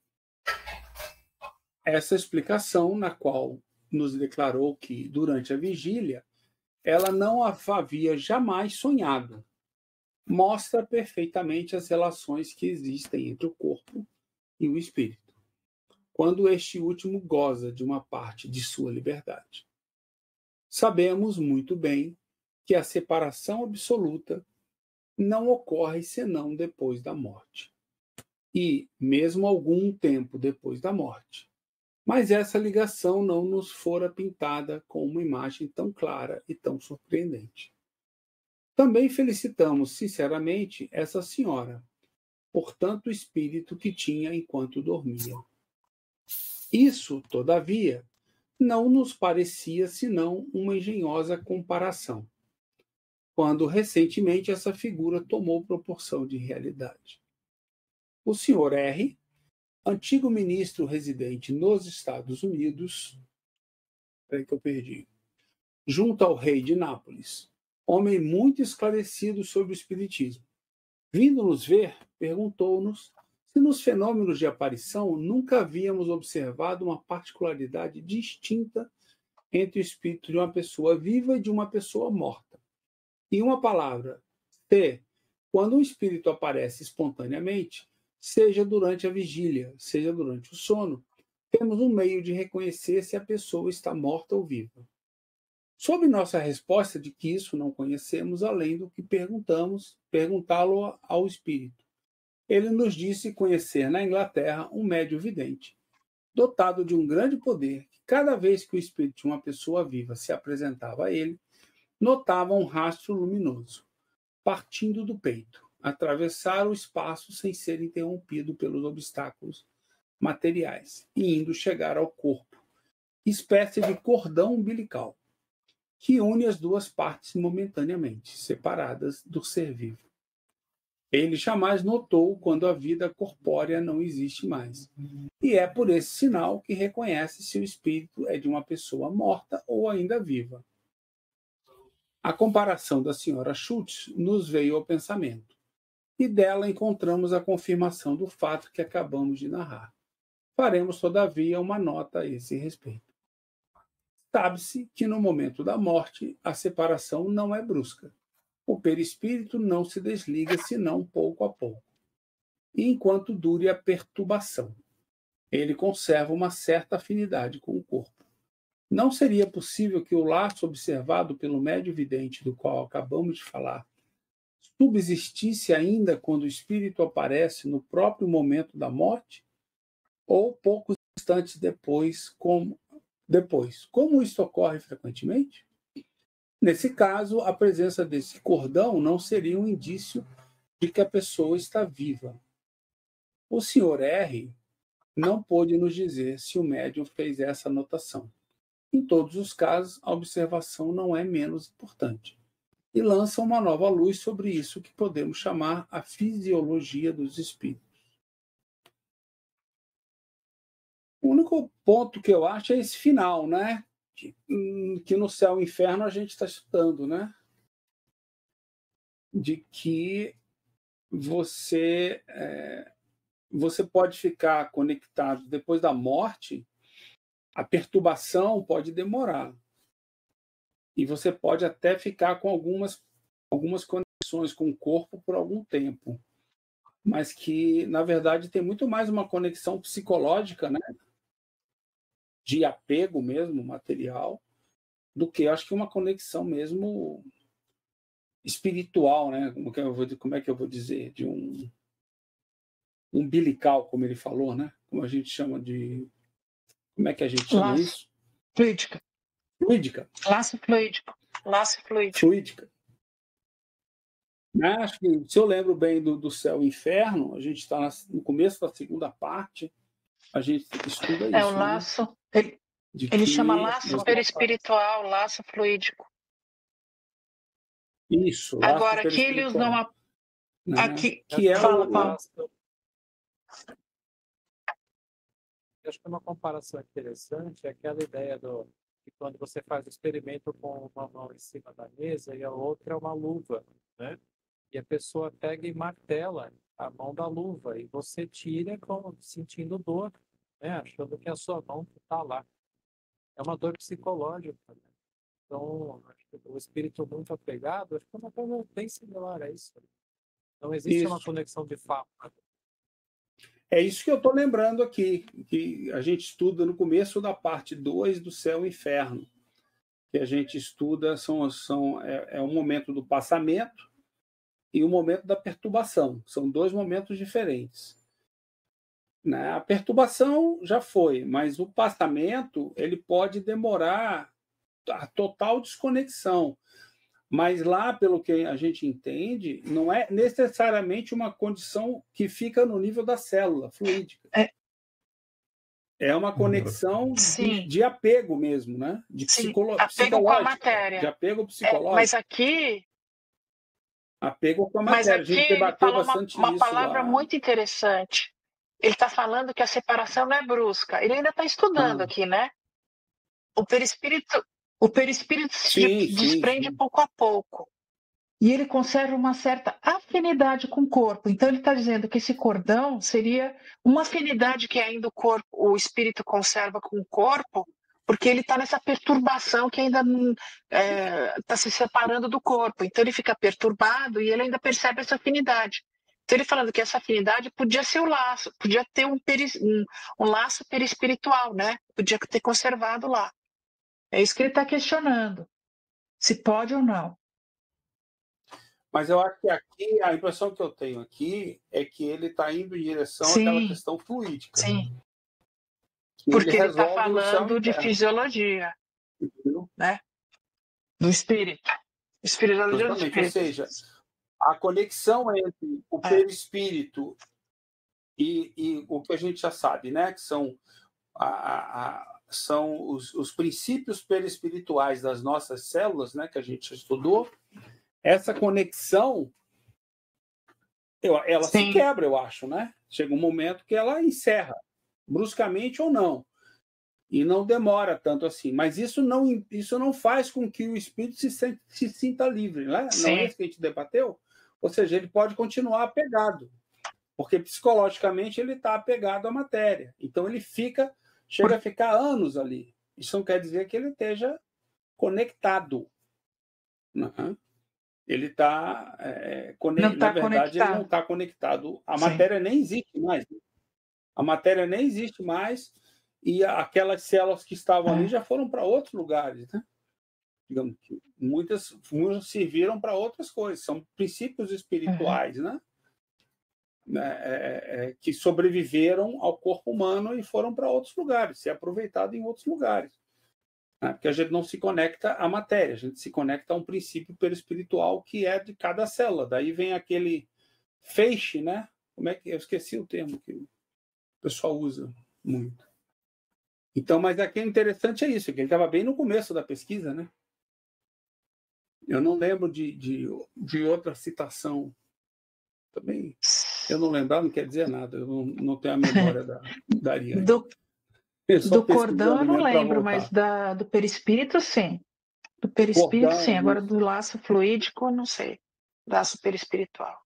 Essa explicação, na qual nos declarou que, durante a vigília, ela não havia jamais sonhado, mostra perfeitamente as relações que existem entre o corpo e o espírito, quando este último goza de uma parte de sua liberdade. Sabemos muito bem que a separação absoluta não ocorre senão depois da morte, e mesmo algum tempo depois da morte. Mas essa ligação não nos fora pintada com uma imagem tão clara e tão surpreendente. Também felicitamos sinceramente essa senhora por tanto espírito que tinha enquanto dormia. Isso, todavia, não nos parecia senão uma engenhosa comparação, quando recentemente essa figura tomou proporção de realidade. O Sr. R., antigo ministro residente nos Estados Unidos, junto ao rei de Nápoles, homem muito esclarecido sobre o espiritismo, vindo nos ver, perguntou-nos se nos fenômenos de aparição nunca havíamos observado uma particularidade distinta entre o espírito de uma pessoa viva e de uma pessoa morta. Em uma palavra, se, quando um espírito aparece espontaneamente, seja durante a vigília, seja durante o sono, temos um meio de reconhecer se a pessoa está morta ou viva. Sob nossa resposta de que isso não conhecemos, além do que perguntá-lo ao espírito. Ele nos disse conhecer na Inglaterra um médium vidente, dotado de um grande poder, que cada vez que o espírito de uma pessoa viva se apresentava a ele, notava um rastro luminoso, partindo do peito, atravessar o espaço sem ser interrompido pelos obstáculos materiais, e indo chegar ao corpo, espécie de cordão umbilical. que une as duas partes momentaneamente separadas do ser vivo. Ele jamais notou quando a vida corpórea não existe mais. E é por esse sinal que reconhece se o espírito é de uma pessoa morta ou ainda viva. A comparação da senhora Schultz nos veio ao pensamento, e dela encontramos a confirmação do fato que acabamos de narrar. Faremos, todavia, uma nota a esse respeito. Sabe-se que no momento da morte a separação não é brusca. O perispírito não se desliga senão pouco a pouco. E enquanto dure a perturbação, ele conserva uma certa afinidade com o corpo. Não seria possível que o laço observado pelo médium vidente do qual acabamos de falar subsistisse ainda quando o espírito aparece no próprio momento da morte? Ou poucos instantes depois, como isso ocorre frequentemente? Nesse caso, a presença desse cordão não seria um indício de que a pessoa está viva. O Sr. R. não pôde nos dizer se o médium fez essa anotação. Em todos os casos, a observação não é menos importante e lança uma nova luz sobre isso que podemos chamar a fisiologia dos espíritos. O único ponto que eu acho é esse final, né? Que no céu e inferno a gente está estudando, né? De que você pode ficar conectado depois da morte, a perturbação pode demorar. E você pode até ficar com algumas conexões com o corpo por algum tempo. Mas que, na verdade, tem muito mais uma conexão psicológica, né? De apego mesmo, material, do que acho que uma conexão mesmo espiritual, né? Como é que eu vou dizer? De um umbilical, como ele falou, né? Como a gente chama de... Como é que a gente chama isso? Fluídica. Fluídica. Laço fluídico. Laço fluídico. Fluídica. Acho que, se eu lembro bem do céu e inferno, a gente está no começo da segunda parte, a gente estuda isso. É o laço... Né? Ele chama laço perispiritual, laço fluídico. Isso. Laço agora, aqui ele usa uma... Aqui, que é fala, Paulo. Eu acho que uma comparação interessante é aquela ideia que quando você faz o experimento com uma mão em cima da mesa e a outra é uma luva, né? E a pessoa pega e martela a mão da luva e você tira sentindo dor, né? Achando que a sua mão está lá. É uma dor psicológica, né? Então, acho que o espírito muito apegado, acho que é uma coisa bem similar a isso. Não existe uma conexão de fato. É isso que eu estou lembrando aqui, que a gente estuda no começo da parte 2 do céu e inferno. Que a gente estuda é o momento do passamento e o momento da perturbação. São dois momentos diferentes. A perturbação já foi, mas o passamento ele pode demorar a total desconexão. Mas lá, pelo que a gente entende, não é necessariamente uma condição que fica no nível da célula fluídica. É uma conexão de apego mesmo, né? De apego com a matéria. De apego psicológico. Mas aqui... Apego com a matéria. Mas aqui a gente debateu bastante uma palavra lá. Muito interessante. Ele está falando que a separação não é brusca. Ele ainda está estudando aqui, né? O perispírito se desprende pouco a pouco. E ele conserva uma certa afinidade com o corpo. Então ele está dizendo que esse cordão seria uma afinidade que ainda o espírito conserva com o corpo, porque ele está nessa perturbação que ainda está se separando do corpo. Então ele fica perturbado e ele ainda percebe essa afinidade. Então ele falando que essa afinidade podia ser o laço, podia ter um laço perispiritual, né? Podia ter conservado lá. É isso que ele está questionando, se pode ou não. Mas eu acho que aqui, a impressão que eu tenho aqui é que ele está indo em direção àquela questão fluídica. Sim. Porque ele está falando de fisiologia, né? Do espírito. Fisiologia do espírito. Ou seja, a conexão entre o perispírito e o que a gente já sabe, né? Que são são os princípios perispirituais das nossas células, né, que a gente estudou. Essa conexão, ela se quebra, eu acho, né? Chega um momento que ela encerra, bruscamente ou não. E não demora tanto assim. Mas isso não faz com que o espírito se sinta livre, né? Não é isso que a gente debateu? Ou seja, ele pode continuar apegado, porque psicologicamente ele está apegado à matéria. Então ele chega a ficar anos ali. Isso não quer dizer que ele esteja conectado. Uhum. Ele está na verdade, ele não está conectado. A matéria nem existe mais. A matéria nem existe mais e aquelas células que estavam ali já foram para outros lugares, né? Digamos que muitas serviram para outras coisas. São princípios espirituais, né? Que sobreviveram ao corpo humano e foram para outros lugares, se aproveitado em outros lugares. Né? Porque a gente não se conecta à matéria, a gente se conecta a um princípio perispiritual que é de cada célula. Daí vem aquele feixe, né? Como é que eu esqueci o termo que o pessoal usa muito. Então, mas aqui o interessante é isso, que ele estava bem no começo da pesquisa, né? Eu não lembro de outra citação. Também, eu não lembrar, não quer dizer nada. Eu não tenho a memória da Ariane. Do cordão eu não lembro, mas do perispírito, sim. Do perispírito, cordão, sim. Agora do laço fluídico, eu não sei. Laço perispiritual.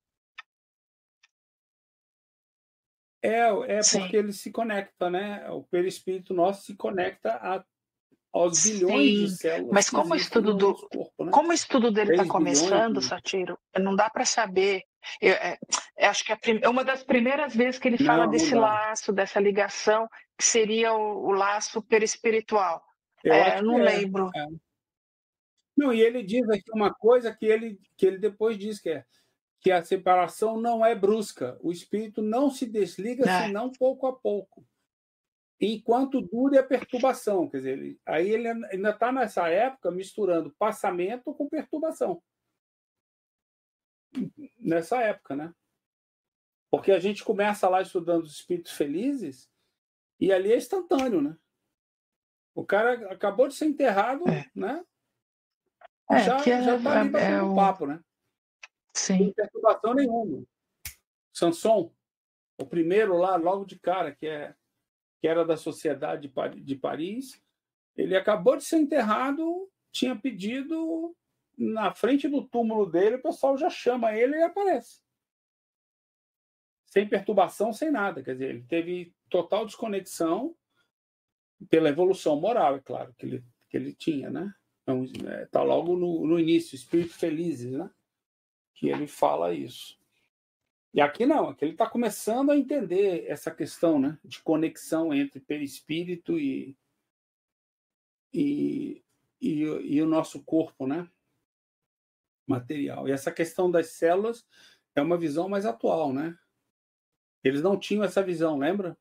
Porque ele se conecta, né? O perispírito nosso se conecta aos bilhões de células. Mas como o estudo corpo, né? Como o estudo dele está começando, Satiro, não dá para saber. Eu acho que é uma das primeiras vezes que ele fala desse laço, dessa ligação, que seria o laço perispiritual. Eu não lembro. Não, e ele diz aqui uma coisa que ele depois diz que a separação não é brusca. O espírito não se desliga senão pouco a pouco. Enquanto dure a perturbação. Quer dizer, aí ele ainda está nessa época misturando passamento com perturbação. Nessa época, né? Porque a gente começa lá estudando os espíritos felizes e ali é instantâneo, né? O cara acabou de ser enterrado, né? Já está ali batendo papo, né? Sim. Sem perturbação nenhuma. Sanson, o primeiro lá, logo de cara, que era da Sociedade de Paris, ele acabou de ser enterrado, tinha pedido, na frente do túmulo dele, o pessoal já chama ele e ele aparece. Sem perturbação, sem nada. Quer dizer, ele teve total desconexão pela evolução moral, é claro, que ele tinha, né? Então, está logo no início, Espíritos Felizes, né? Que ele fala isso. E aqui não, aqui ele está começando a entender essa questão, né, de conexão entre perispírito e o nosso corpo, né, material. E essa questão das células é uma visão mais atual, né? Eles não tinham essa visão, lembra?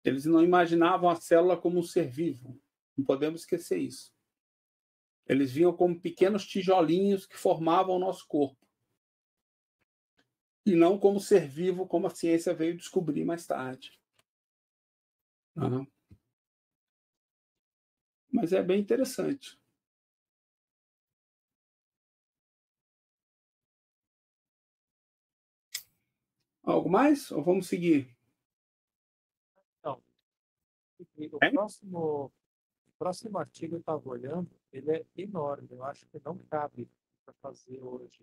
Eles não imaginavam a célula como um ser vivo. Não podemos esquecer isso. Eles viam como pequenos tijolinhos que formavam o nosso corpo. E não como ser vivo, como a ciência veio descobrir mais tarde. Mas é bem interessante. Algo mais? Ou vamos seguir? Não. O próximo artigo eu estava olhando, ele é enorme. Eu acho que não cabe para fazer hoje.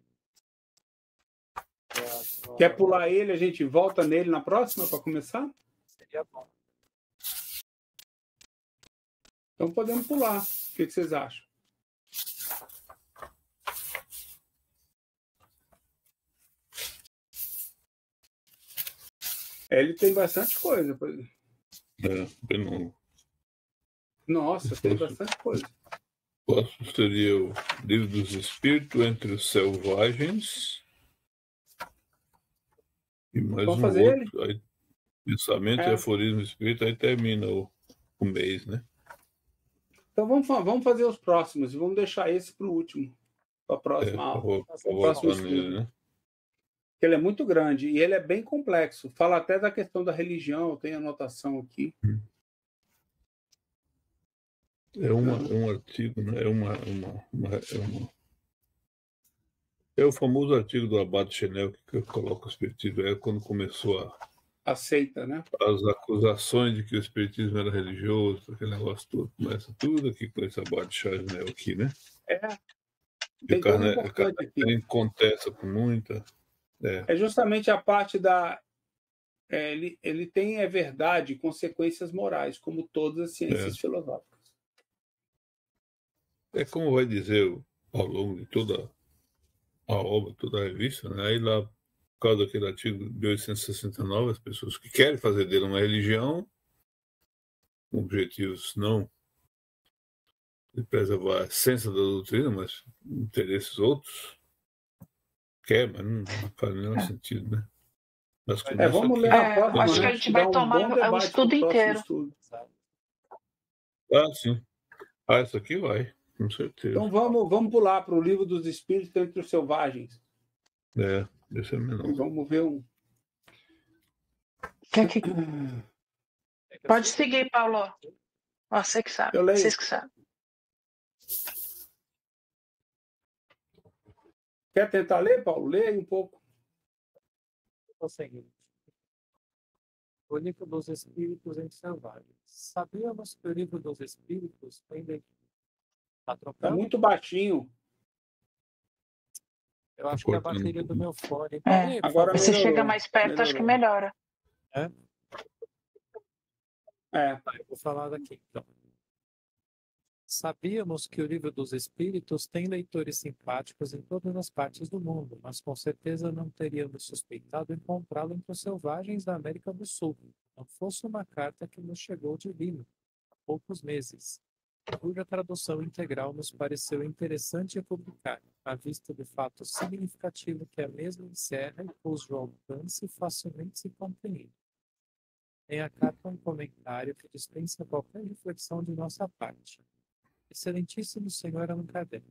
Quer pular ele, a gente volta nele na próxima para começar? Seria bom. Então podemos pular. O que vocês acham? Ele tem bastante coisa. Nossa, tem bastante coisa. O próximo seria o Livro dos Espíritos entre os Selvagens. E mais Vamos um fazer outro. Aí, pensamento e aforismo espírita, aí termina o mês, né? Então vamos fazer os próximos e vamos deixar esse para o último, para a próxima aula. Nele, né? Ele é muito grande e ele é bem complexo. Fala até da questão da religião, eu tenho anotação aqui. É um artigo, né? É o famoso artigo do Abate Chenel que coloca o espiritismo. É quando começou aceita, né? As acusações de que o espiritismo era religioso, aquele negócio todo. Começa tudo aqui com esse Abate Chenel aqui, né? Tem coisa importante aqui. Contesta com muita. É justamente a parte da. Ele tem verdade e consequências morais, como todas as ciências filosóficas. É como vai dizer ao longo de toda a obra, toda a revista, né? Aí lá, por causa daquele artigo de 1869, as pessoas que querem fazer dele uma religião, com objetivos não de preservar a essência da doutrina, mas interesses outros, mas não faz o menor sentido, né? Mas vamos ler a próxima. Acho que a gente vai tomar o estudo inteiro. Sim. Isso aqui vai, com certeza. Então vamos pular para o Livro dos Espíritos entre os Selvagens. Esse é menor. Vamos ver um. Pode seguir, Paulo. Você que sabe. Vocês que sabem. Quer tentar ler, Paulo? Lê aí um pouco. O seguinte. O Livro dos Espíritos entre Selvagens. Sabíamos que o Livro dos Espíritos tem leitura. Está muito baixinho. Eu acho que é a bateria do meu fone. Agora você chega mais perto, acho que melhora. Eu vou falar daqui, então. Sabíamos que o Livro dos Espíritos tem leitores simpáticos em todas as partes do mundo, mas com certeza não teríamos suspeitado encontrá-lo entre os selvagens da América do Sul, não fosse uma carta que nos chegou de Lima, há poucos meses, cuja tradução integral nos pareceu interessante publicar, à vista do fato significativo que a mesma encerra e cujo alcance facilmente se compreende. Em a carta um comentário que dispensa qualquer reflexão de nossa parte. Excelentíssimo Senhor Allan Kardec,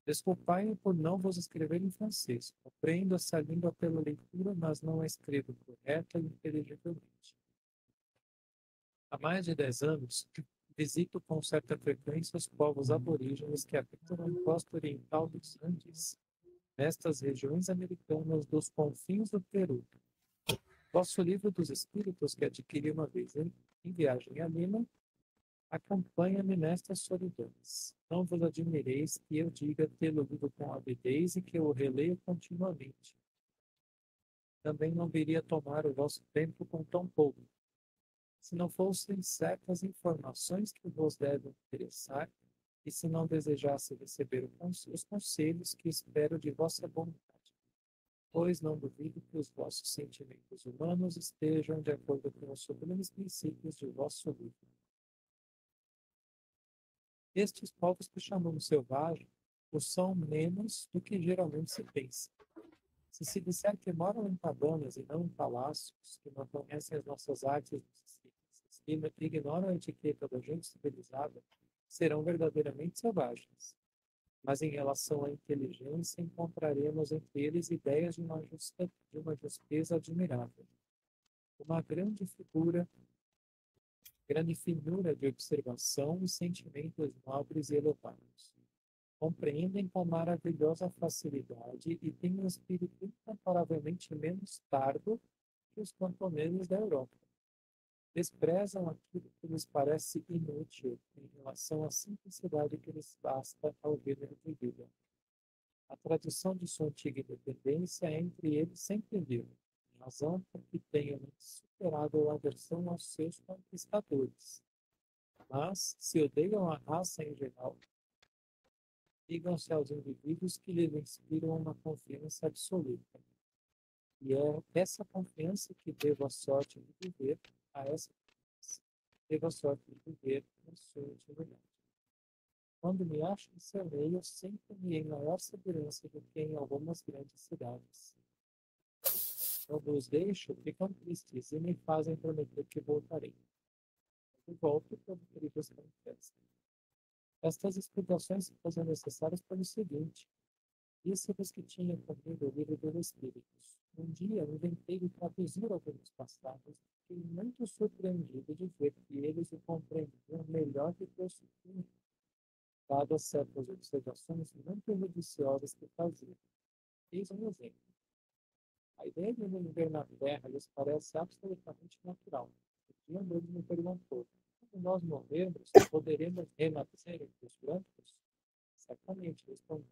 desculpai-me por não vos escrever em francês. Compreendo essa língua pela leitura, mas não a escrevo correta e inteligivelmente. Há mais de 10 anos, visito com certa frequência os povos aborígenes que habitam na costa oriental dos Andes, nestas regiões americanas dos confins do Peru. Vosso Livro dos Espíritos, que adquiri uma vez em viagem a Lima, acompanha-me nestas solidões. Não vos admireis que eu diga tê-lo lido com avidez e que eu o releio continuamente. Também não viria tomar o vosso tempo com tão pouco. Se não fossem certas informações que vos devem interessar, e se não desejasse receber os conselhos que espero de vossa bondade, pois não duvido que os vossos sentimentos humanos estejam de acordo com os sublimes princípios de vosso livro. Estes povos que chamamos selvagens o são menos do que geralmente se pensa. Se disser que moram em cabanas e não em palácios, que não conhecem as nossas artes e ignoram a etiqueta da gente civilizada, serão verdadeiramente selvagens. Mas em relação à inteligência, encontraremos entre eles ideias de uma justeza admirável. Uma grande finura de observação e sentimentos nobres e elevados. Compreendem com maravilhosa facilidade e têm um espírito incomparavelmente menos tardo que os camponeses da Europa. Desprezam aquilo que lhes parece inútil em relação à simplicidade que lhes basta ao gênero de vida. A tradição de sua antiga independência é entre eles sempre viva, razão por que tenham superado a aversão aos seus conquistadores. Mas, se odeiam a raça em geral, ligam-se aos indivíduos que lhes inspiram uma confiança absoluta. E é essa confiança que devo a sorte de viver, devo a sorte de viver na sua intimidade. Quando me acho em seu meio, sinto-me em maior segurança do que em algumas grandes cidades. Quando os deixo, ficam tristes e me fazem prometer que voltarei. E volto quando perigos manifestam. Estas explicações se fazem necessárias pelo seguinte. Disse-vos que tinha comigo o Livro dos Espíritos. Um dia inventei de traduzir alguns passagens e fiquei muito surpreendido de ver que eles o compreendiam melhor ignorante e prossupondo, dadas certas observações muito judiciosas que fazia. Eis um exemplo. A ideia de viver na Terra lhes parece absolutamente natural. Um dia deles me perguntou: quando nós morrermos, poderemos renascer entre os brancos? Certamente, respondi.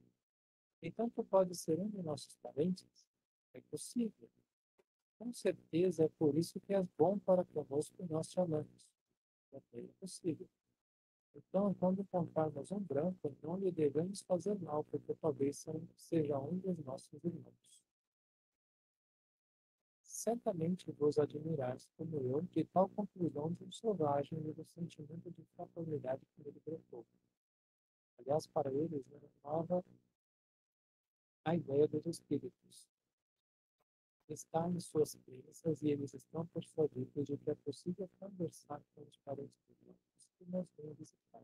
Então, tu pode ser um de nossos parentes? É possível. Com certeza é por isso que és bom para conosco e nós te amamos. Também é possível. Então, quando encontrarmos um branco, não lhe devemos fazer mal, porque talvez seja um dos nossos irmãos. Certamente vos admirais, como eu, de tal conclusão de um selvagem e do sentimento de fraternidade que ele brotou. Aliás, para eles, nova a ideia dos espíritos. Está em suas crenças e eles estão persuadidos de que é possível conversar com os parentes irmãos que nos vêm visitar.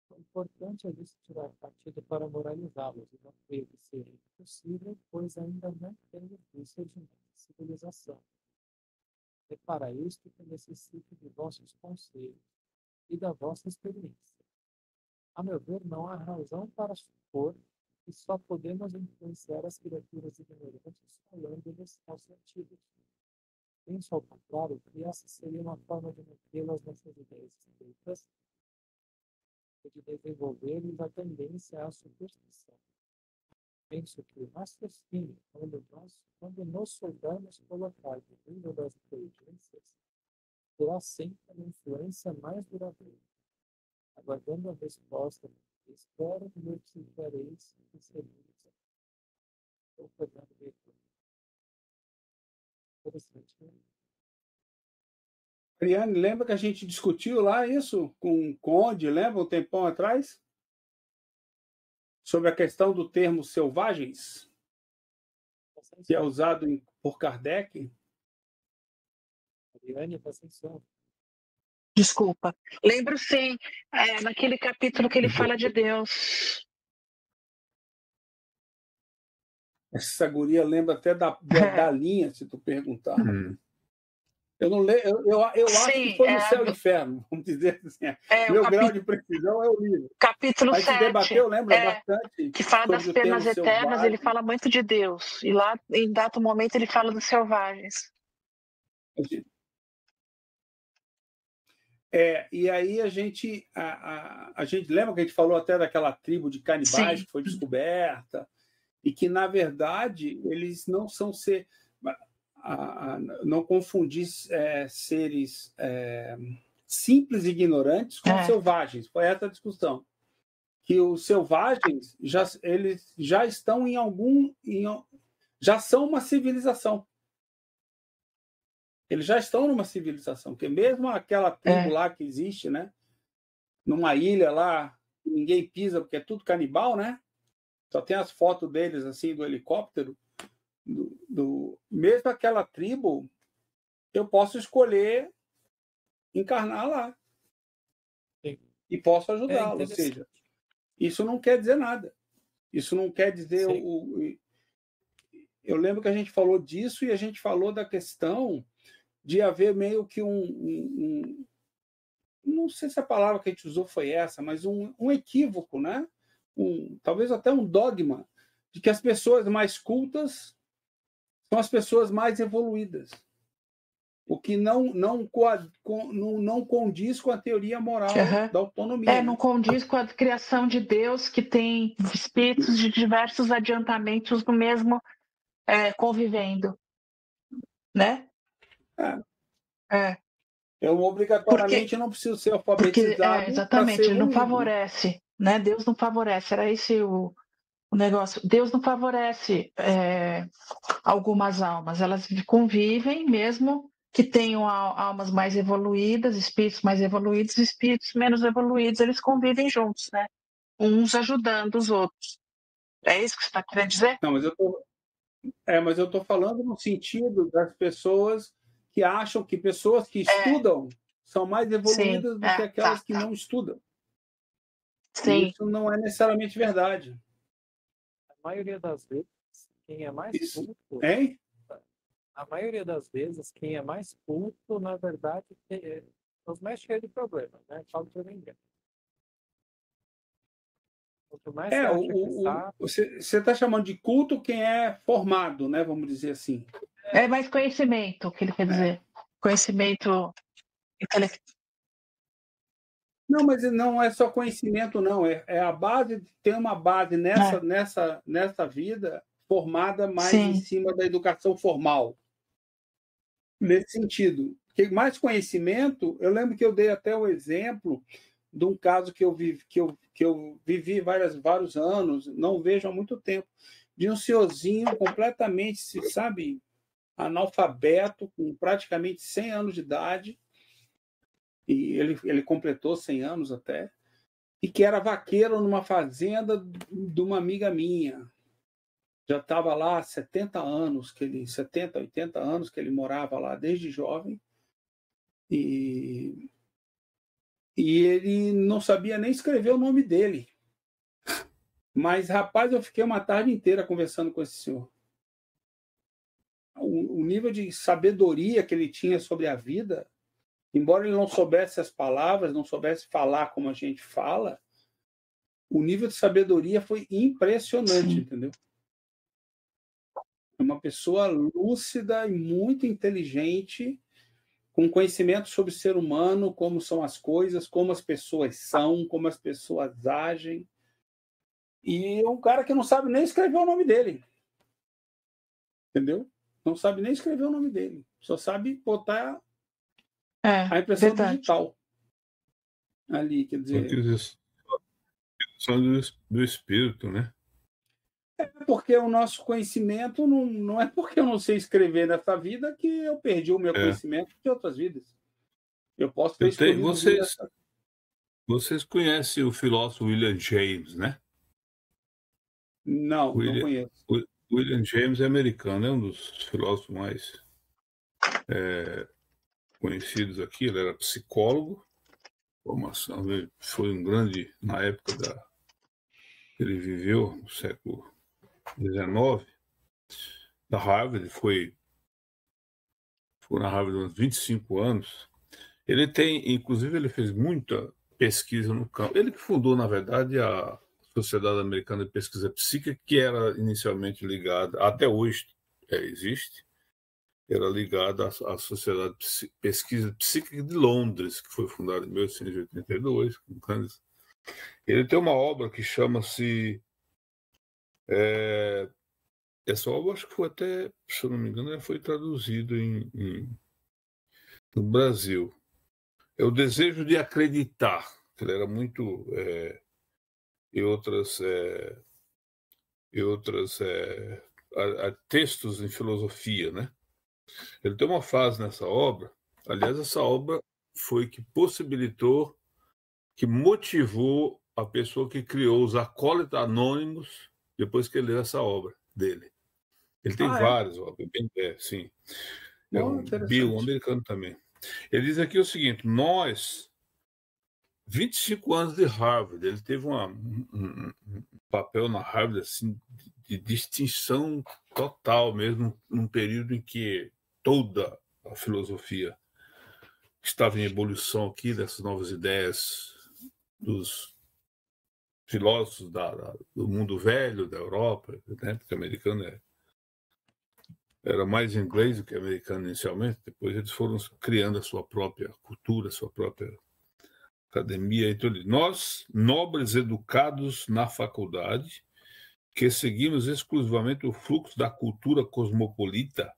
O importante é disso tirar partido para moralizá-los e não creio que seja impossível, pois ainda não temos vícios de civilização. É para isto que necessito de vossos conselhos e da vossa experiência. A meu ver, não há razão para supor que só podemos influenciar as criaturas ignorantes falando-lhes aos sentidos. Penso, ao contrário, que essa seria uma forma de mantê-las nessas ideias estreitas e de desenvolver-lhes a tendência à superstição. Penso que o raciocínio, quando nos soubermos colocar no nível das inteligências, terá sempre uma influência mais duradoura. Aguardando a resposta, espero que me observareis em seguida. Estou Fernando Beto. Interessante, né? Ariane, lembra que a gente discutiu lá isso com o Conde, lembra, um tempão atrás? Sobre a questão do termo selvagens, que é usado por Kardec. Ariane, está sem som. Desculpa. Lembro sim, naquele capítulo que ele fala de Deus. Essa guria lembra até da linha, se tu perguntar. Eu não lembro, eu acho que foi no Céu e Inferno, vamos dizer assim. Meu grau de precisão é o livro. Capítulo 7. A gente debateu, lembra bastante. Que fala das penas eternas, selvagem. Ele fala muito de Deus. E lá, em dado momento, ele fala dos selvagens. E aí a gente lembra que a gente falou até daquela tribo de canibais que foi descoberta e que, na verdade, eles não são não confundir seres simples e ignorantes com selvagens. Foi essa a discussão. Que os selvagens eles já estão já são uma civilização. Eles já estão numa civilização, porque mesmo aquela tribo lá que existe, né, numa ilha lá, ninguém pisa porque é tudo canibal, né? Só tem as fotos deles assim do helicóptero. Mesmo aquela tribo, eu posso escolher encarnar lá. Sim. E posso ajudá-lo. Ou seja, isso não quer dizer nada. Isso não quer dizer... Eu lembro que a gente falou disso e a gente falou da questão de haver meio que não sei se a palavra que a gente usou foi essa, mas um equívoco, né? Talvez até um dogma de que as pessoas mais cultas são as pessoas mais evoluídas, o que não condiz com a teoria moral da autonomia. Não condiz com a criação de Deus, que tem espíritos de diversos adiantamentos no mesmo convivendo, né? Eu obrigatoriamente não preciso ser alfabetizado. Exatamente, ele não favorece, né? Deus não favorece, era esse o negócio. Deus não favorece algumas almas, elas convivem mesmo que tenham almas mais evoluídas, espíritos mais evoluídos, espíritos menos evoluídos, eles convivem juntos, né? Uns ajudando os outros. É isso que você está querendo dizer? Não, mas eu estou falando no sentido das pessoas que acham que pessoas que estudam são mais evoluídas do que aquelas que não estudam. Sim. Isso não é necessariamente verdade. A maioria das vezes, quem é mais culto... Hein? A maioria das vezes, quem é mais culto, na verdade, Os mais cheios de problemas, né? Falo para ninguém. Quanto mais você acha que sabe... Você está chamando de culto quem é formado, né? Vamos dizer assim. É mais conhecimento, que ele quer dizer. Conhecimento intelectual. Não, mas não é só conhecimento, não. É a base, tem uma base nessa vida formada mais Sim. em cima da educação formal. Nesse sentido. Porque mais conhecimento, eu lembro que eu dei até o exemplo de um caso que eu vivi vários anos, não vejo há muito tempo, de um senhorzinho completamente, sabe, analfabeto, com praticamente 100 anos de idade, e ele completou 100 anos até, e que era vaqueiro numa fazenda de uma amiga minha. Já estava lá há 70 anos, 80 anos que ele morava lá desde jovem, e ele não sabia nem escrever o nome dele. Mas, rapaz, eu fiquei uma tarde inteira conversando com esse senhor. O nível de sabedoria que ele tinha sobre a vida, embora ele não soubesse as palavras, não soubesse falar como a gente fala, o nível de sabedoria foi impressionante, Sim. entendeu? É uma pessoa lúcida e muito inteligente, com conhecimento sobre o ser humano, como são as coisas, como as pessoas são, como as pessoas agem. E é um cara que não sabe nem escrever o nome dele. Entendeu? Não sabe nem escrever o nome dele. Só sabe botar a impressão digital ali, quer dizer... São do espírito, né? É porque o nosso conhecimento não é porque eu não sei escrever nessa vida que eu perdi o meu conhecimento de outras vidas. Eu posso ter escolhido... Vocês conhecem o filósofo William James, né? Não conheço. William James é americano, é um dos filósofos mais conhecidos aqui. Ele era psicólogo, formação, ele foi um grande, na época ele viveu no século XIX, da Harvard, foi na Harvard há uns 25 anos. Ele tem, inclusive, ele fez muita pesquisa no campo. Ele que fundou, na verdade, a Sociedade Americana de Pesquisa Psíquica, que era inicialmente ligada, até hoje existe, era ligada à Sociedade de Pesquisa Psíquica de Londres, que foi fundada em 1882. Ele tem uma obra que chama-se... essa obra, acho que foi até, se eu não me engano, foi traduzida no Brasil. É o Desejo de Acreditar, que ele era muito... e outras textos em filosofia, né? Ele tem uma frase nessa obra, aliás, essa obra foi que possibilitou, que motivou a pessoa que criou os Acólitos Anônimos depois que ele leu essa obra dele. Ele tem várias obras, sim. É um americano também. Ele diz aqui o seguinte: nós, 25 anos de Harvard, ele teve um papel na Harvard assim, de distinção total mesmo, num período em que toda a filosofia estava em ebulição aqui, dessas novas ideias dos filósofos do mundo velho, da Europa, né? Porque o americano era mais inglês do que americano inicialmente, depois eles foram criando a sua própria cultura, a sua própria academia. Então, nós, nobres educados na faculdade, que seguimos exclusivamente o fluxo da cultura cosmopolita,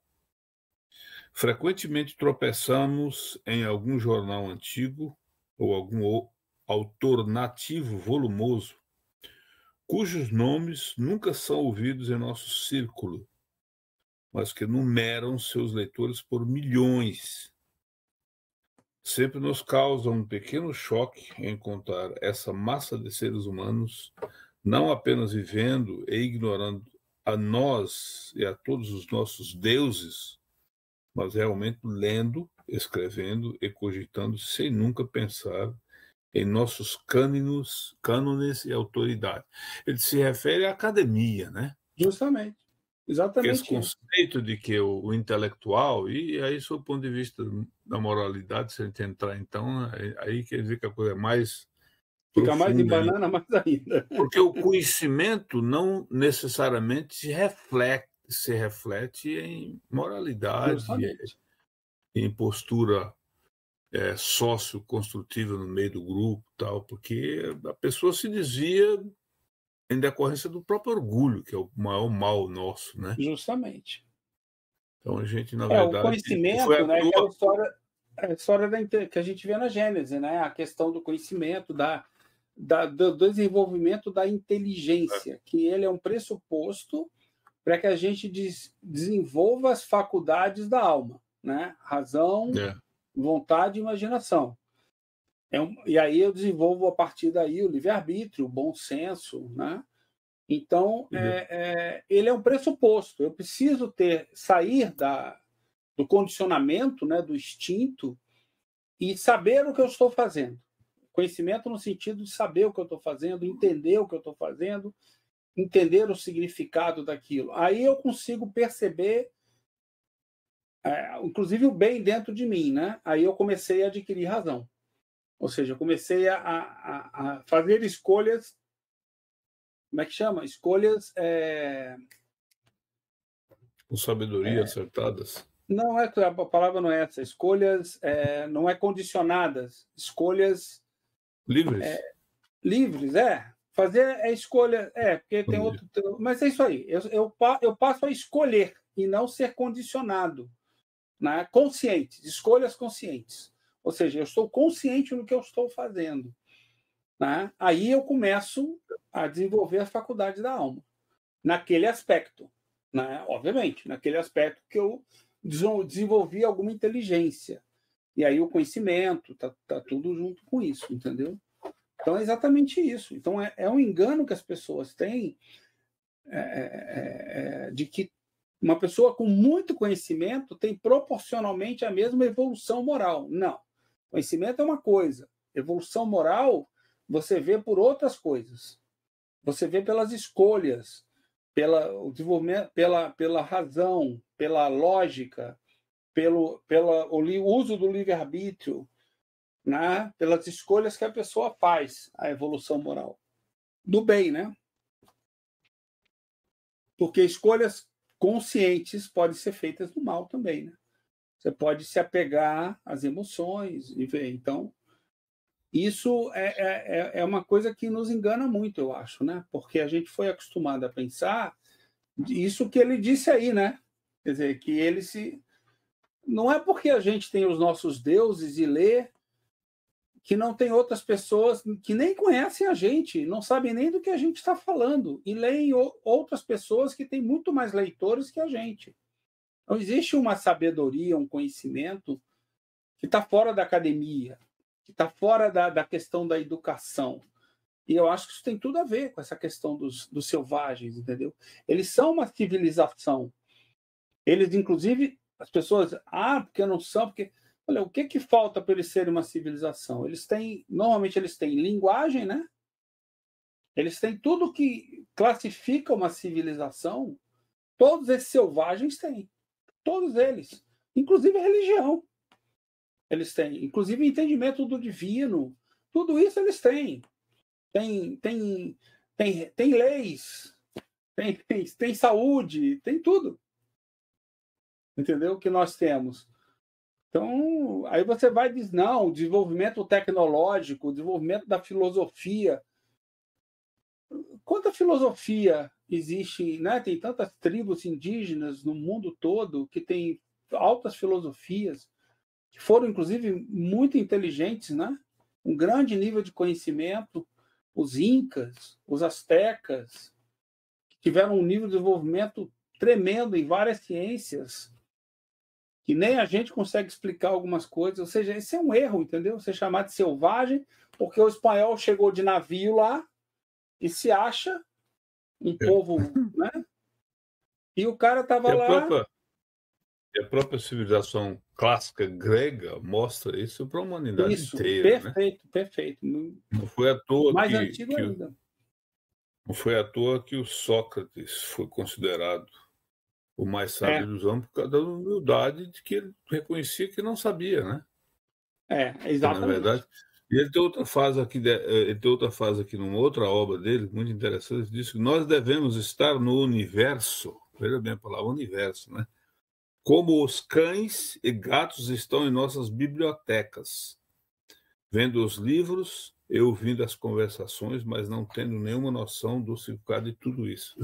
frequentemente tropeçamos em algum jornal antigo ou algum autor nativo volumoso, cujos nomes nunca são ouvidos em nosso círculo, mas que numeram seus leitores por milhões. Sempre nos causa um pequeno choque encontrar essa massa de seres humanos não apenas vivendo e ignorando a nós e a todos os nossos deuses, mas realmente lendo, escrevendo e cogitando sem nunca pensar em nossos cânones e autoridade. Ele se refere à academia, né? Justamente. Exatamente. Esse conceito de que o intelectual, e aí, sob o ponto de vista da moralidade, se a gente entrar, então, aí quer dizer que a coisa é mais fica mais em profunda banana, mais ainda. Porque o conhecimento não necessariamente se reflete em moralidade, Justamente. em postura socioconstrutiva no meio do grupo, tal, porque a pessoa se desvia em decorrência do próprio orgulho, que é o maior mal nosso, né? Justamente. Então a gente, na O verdade, conhecimento, né, aquela história, a história que a gente vê na Gênesis, né? A questão do conhecimento, do desenvolvimento da inteligência, que ele é um pressuposto para que a gente desenvolva as faculdades da alma, né? Razão, vontade e imaginação. E aí eu desenvolvo a partir daí o livre-arbítrio, o bom senso, né? Então, ele é um pressuposto. Eu preciso sair do condicionamento, né, do instinto, e saber o que eu estou fazendo. Conhecimento no sentido de saber o que eu estou fazendo, entender o que eu estou fazendo, entender o significado daquilo. Aí eu consigo perceber, inclusive, o bem dentro de mim, né? Aí eu comecei a adquirir razão. Ou seja, eu comecei a fazer escolhas. Como é que chama? Escolhas. Com sabedoria, acertadas. Não, a palavra não é essa. Escolhas não é condicionadas. Escolhas. Livres. Livres, Fazer a escolha. Porque tem outro. Mas é isso aí. Eu passo a escolher e não ser condicionado. Né? Conscientes, escolhas conscientes. Ou seja, eu estou consciente do que eu estou fazendo. Né? Aí eu começo a desenvolver a faculdade da alma. Naquele aspecto. Né? Obviamente, naquele aspecto que eu desenvolvi alguma inteligência. E aí o conhecimento, tá tudo junto com isso, entendeu? Então é exatamente isso. Então é um engano que as pessoas têm de que uma pessoa com muito conhecimento tem proporcionalmente a mesma evolução moral. Não. Conhecimento é uma coisa. Evolução moral você vê por outras coisas. Você vê pelas escolhas, pelo desenvolvimento, pela razão, pela lógica, pelo uso do livre-arbítrio, né? Pelas escolhas que a pessoa faz, a evolução moral. Do bem, né? Porque escolhas conscientes podem ser feitas do mal também, né? Você pode se apegar às emoções e ver. Então, isso é uma coisa que nos engana muito, eu acho, né? Porque a gente foi acostumado a pensar isso que ele disse aí, né? Quer dizer, que ele se... Não é porque a gente tem os nossos deuses e lê que não tem outras pessoas que nem conhecem a gente, não sabem nem do que a gente está falando, e leem outras pessoas que têm muito mais leitores que a gente. Então, existe uma sabedoria, um conhecimento que está fora da academia, que está fora da questão da educação. E eu acho que isso tem tudo a ver com essa questão dos selvagens, entendeu? Eles são uma civilização. Eles, inclusive, as pessoas... porque não são... porque olha, o que falta para eles serem uma civilização? Normalmente eles têm linguagem, né? Eles têm tudo que classifica uma civilização. Todos esses selvagens têm. Todos eles. Inclusive a religião. Eles têm. Inclusive o entendimento do divino. Tudo isso eles têm. Tem leis. Tem saúde. Tem tudo. Entendeu? Que nós temos. Então, aí você vai dizer, não, o desenvolvimento tecnológico, o desenvolvimento da filosofia. Quanta filosofia existe, né? Tem tantas tribos indígenas no mundo todo que têm altas filosofias, que foram, inclusive, muito inteligentes, né? Um grande nível de conhecimento. Os incas, os astecas, que tiveram um nível de desenvolvimento tremendo em várias ciências, que nem a gente consegue explicar algumas coisas. Ou seja, esse é um erro, entendeu? Você chamar de selvagem, porque o espanhol chegou de navio lá e se acha um povo, né? E o cara estava lá... E a própria civilização clássica grega mostra isso para a humanidade inteira. Perfeito, né? Perfeito. Não foi à toa mais antigo ainda. Não foi à toa que o Sócrates foi considerado o mais sábio dos homens, por causa da humildade de que ele reconhecia que não sabia, né? Exatamente. Na verdade, e ele tem outra fase aqui, numa outra obra dele, muito interessante, ele diz que nós devemos estar no universo, veja bem a palavra universo, né? Como os cães e gatos estão em nossas bibliotecas, vendo os livros e ouvindo as conversações, mas não tendo nenhuma noção do significado de tudo isso.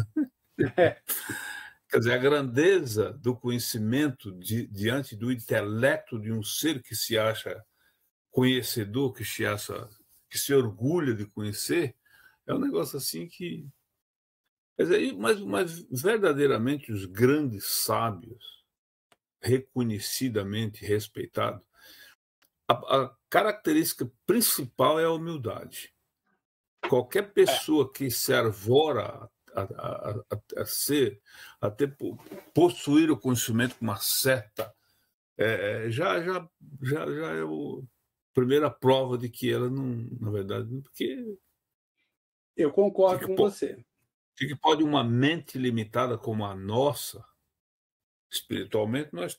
Quer dizer, a grandeza do conhecimento diante do intelecto de um ser que se acha conhecedor, que se orgulha de conhecer, é um negócio assim que... Quer dizer, mas verdadeiramente os grandes sábios, reconhecidamente respeitados, a característica principal é a humildade. Qualquer pessoa que se arvora a possuir o conhecimento com uma certa... já é a primeira prova de que ela não, na verdade, porque... Eu concordo com você. O que pode uma mente limitada como a nossa, espiritualmente, nós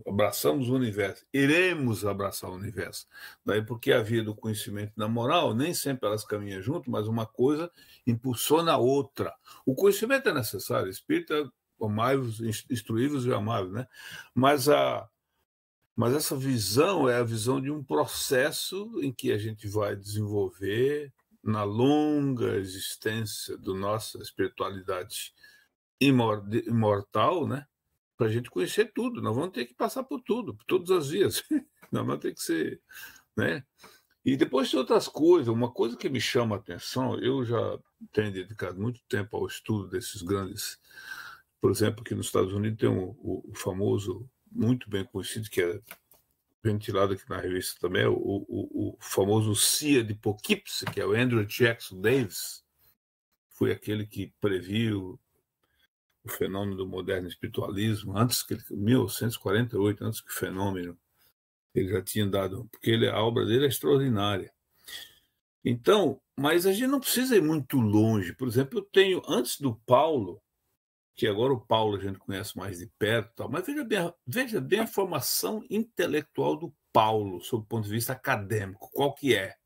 abraçamos o universo, iremos abraçar o universo. Daí porque a via do conhecimento e da moral, nem sempre elas caminham junto, mas uma coisa impulsiona a outra. O conhecimento é necessário, espírita, amai-vos, instruí-vos e amai-vos, né? Mas essa visão é a visão de um processo em que a gente vai desenvolver na longa existência da nossa espiritualidade imortal, né? Para a gente conhecer tudo. Nós vamos ter que passar por tudo, por todas as vias. Nós vamos ter que ser... né? E depois tem outras coisas. Uma coisa que me chama a atenção, eu já tenho dedicado muito tempo ao estudo desses grandes... Por exemplo, aqui nos Estados Unidos tem o famoso, muito bem conhecido, que é ventilado aqui na revista também, o famoso CIA de Poughkeepsie, que é o Andrew Jackson Davis. Foi aquele que previu o fenômeno do moderno espiritualismo, antes que 1948, antes que o fenômeno ele já tinha dado, porque a obra dele é extraordinária. Então, mas a gente não precisa ir muito longe. Por exemplo, eu tenho, antes do Paulo, que agora o Paulo a gente conhece mais de perto, tal, mas veja bem a formação intelectual do Paulo, sob o ponto de vista acadêmico, qual que é?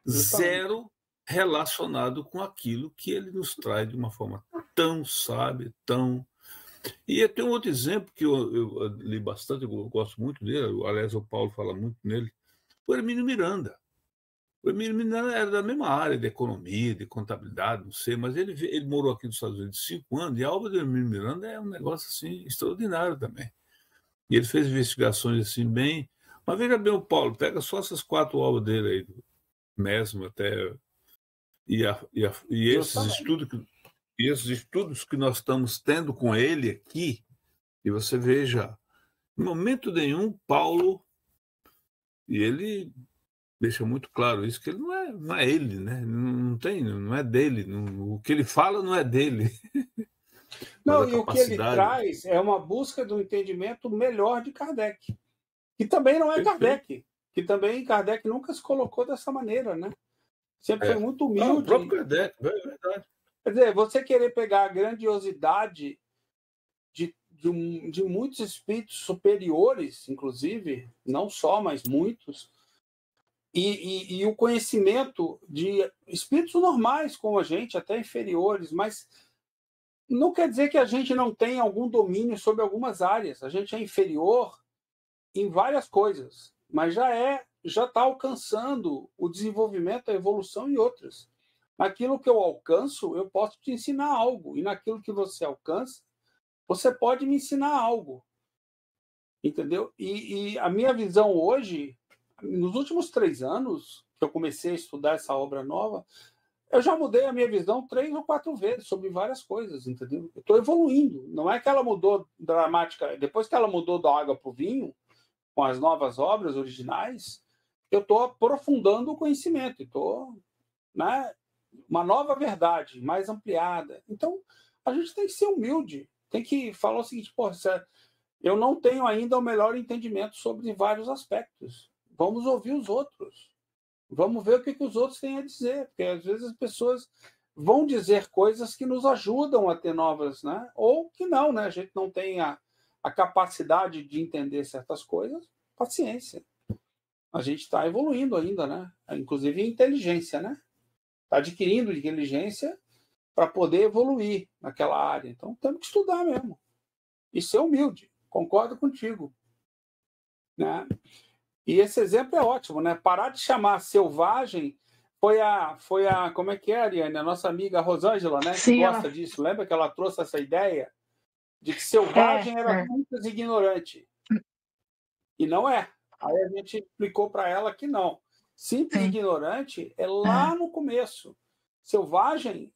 Zero relacionado com aquilo que ele nos traz de uma forma tão sábia, tão... E eu tenho outro exemplo que eu li bastante, eu gosto muito dele, aliás, o Paulo fala muito nele, o Hermínio Miranda. O Hermínio Miranda era da mesma área de economia, de contabilidade, não sei, mas ele morou aqui nos Estados Unidos 5 anos, e a obra do Hermínio Miranda é um negócio assim extraordinário também. E ele fez investigações assim bem... Mas veja bem o Paulo, pega só essas 4 obras dele aí, do Mesmo até... E esses estudos que nós estamos tendo com ele aqui, e você veja, em momento nenhum, Paulo, e ele deixa muito claro isso, que ele não é ele, né? Não é dele, o que ele fala não é dele. Não, e o que ele traz é uma busca do entendimento melhor de Kardec, que também não é Kardec, que também Kardec nunca se colocou dessa maneira, né? Sempre foi muito humilde. Não, o próprio Kardec, é verdade. Quer dizer, você querer pegar a grandiosidade de muitos espíritos superiores, inclusive, não só, mas muitos, e o conhecimento de espíritos normais como a gente, até inferiores, mas não quer dizer que a gente não tenha algum domínio sobre algumas áreas. A gente é inferior em várias coisas, mas já está alcançando o desenvolvimento, a evolução em outras. Naquilo que eu alcanço, eu posso te ensinar algo. E naquilo que você alcança, você pode me ensinar algo. Entendeu? E a minha visão hoje, nos últimos 3 anos que eu comecei a estudar essa obra nova, eu já mudei a minha visão 3 ou 4 vezes sobre várias coisas, entendeu? Eu estou evoluindo. Não é que ela mudou dramática. Depois que ela mudou da água para o vinho, com as novas obras originais, eu estou aprofundando o conhecimento. Estou... né? Uma nova verdade, mais ampliada. Então, a gente tem que ser humilde, tem que falar o seguinte, eu não tenho ainda o melhor entendimento sobre vários aspectos. Vamos ouvir os outros. Vamos ver o que os outros têm a dizer, porque às vezes as pessoas vão dizer coisas que nos ajudam a ter novas, né? Ou que não, né? A gente não tem a capacidade de entender certas coisas, paciência. A gente está evoluindo ainda, né? Inclusive inteligência, né? Está adquirindo inteligência para poder evoluir naquela área. Então, temos que estudar mesmo. E ser humilde. Concordo contigo. Né? E esse exemplo é ótimo, né? Parar de chamar selvagem foi a como é que é, Ariane? A nossa amiga Rosângela, né? Sim, que gosta disso. Lembra que ela trouxe essa ideia de que selvagem era simples e ignorante. E não é. Aí a gente explicou para ela que não. Simples e ignorante é lá no começo. Selvagem,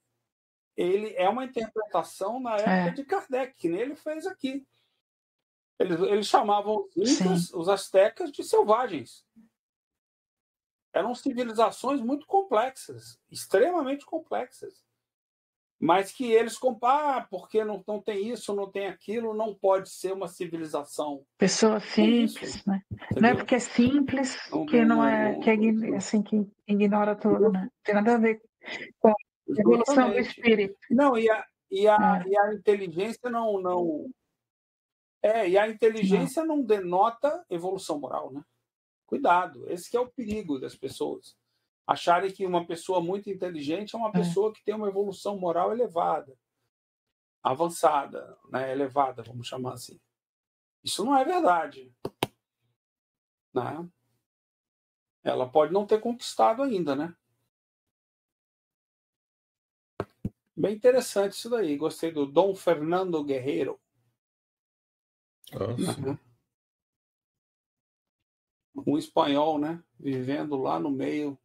ele é uma interpretação na época de Kardec, que nem ele fez aqui. Eles chamavam os incas, os astecas, de selvagens. Eram civilizações muito complexas, extremamente complexas. Mas que eles comparam, porque não tem isso, não tem aquilo, não pode ser uma civilização. Pessoa simples, né? Entendeu? Não é porque é simples que não é assim que ignora tudo, né? Não tem nada a ver com a evolução do espírito. Não, e a inteligência não e a inteligência não denota evolução moral, né? Cuidado, esse que é o perigo das pessoas. Acharem que uma pessoa muito inteligente é uma pessoa que tem uma evolução moral elevada, avançada, né? Elevada, vamos chamar assim. Isso não é verdade. Né? Ela pode não ter conquistado ainda, né? Bem interessante isso daí. Gostei do Dom Fernando Guerreiro. Um espanhol, né? Vivendo lá no meio,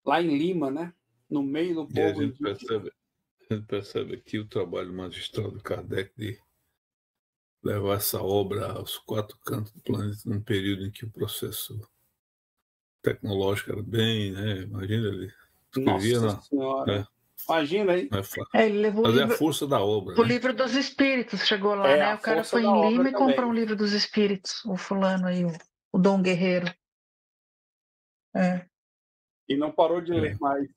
lá em Lima, né? No meio do povo. A gente percebe aqui o trabalho magistral do Kardec de levar essa obra aos 4 cantos do planeta num período em que o processo tecnológico era bem, né? Imagina, ele escrevia Nossa Senhora. Imagina aí. Ele levou a força da obra. O Livro dos Espíritos chegou lá, né? O cara foi em Lima e comprou um Livro dos Espíritos, o fulano aí, o Dom Guerreiro. E não parou de ler mais.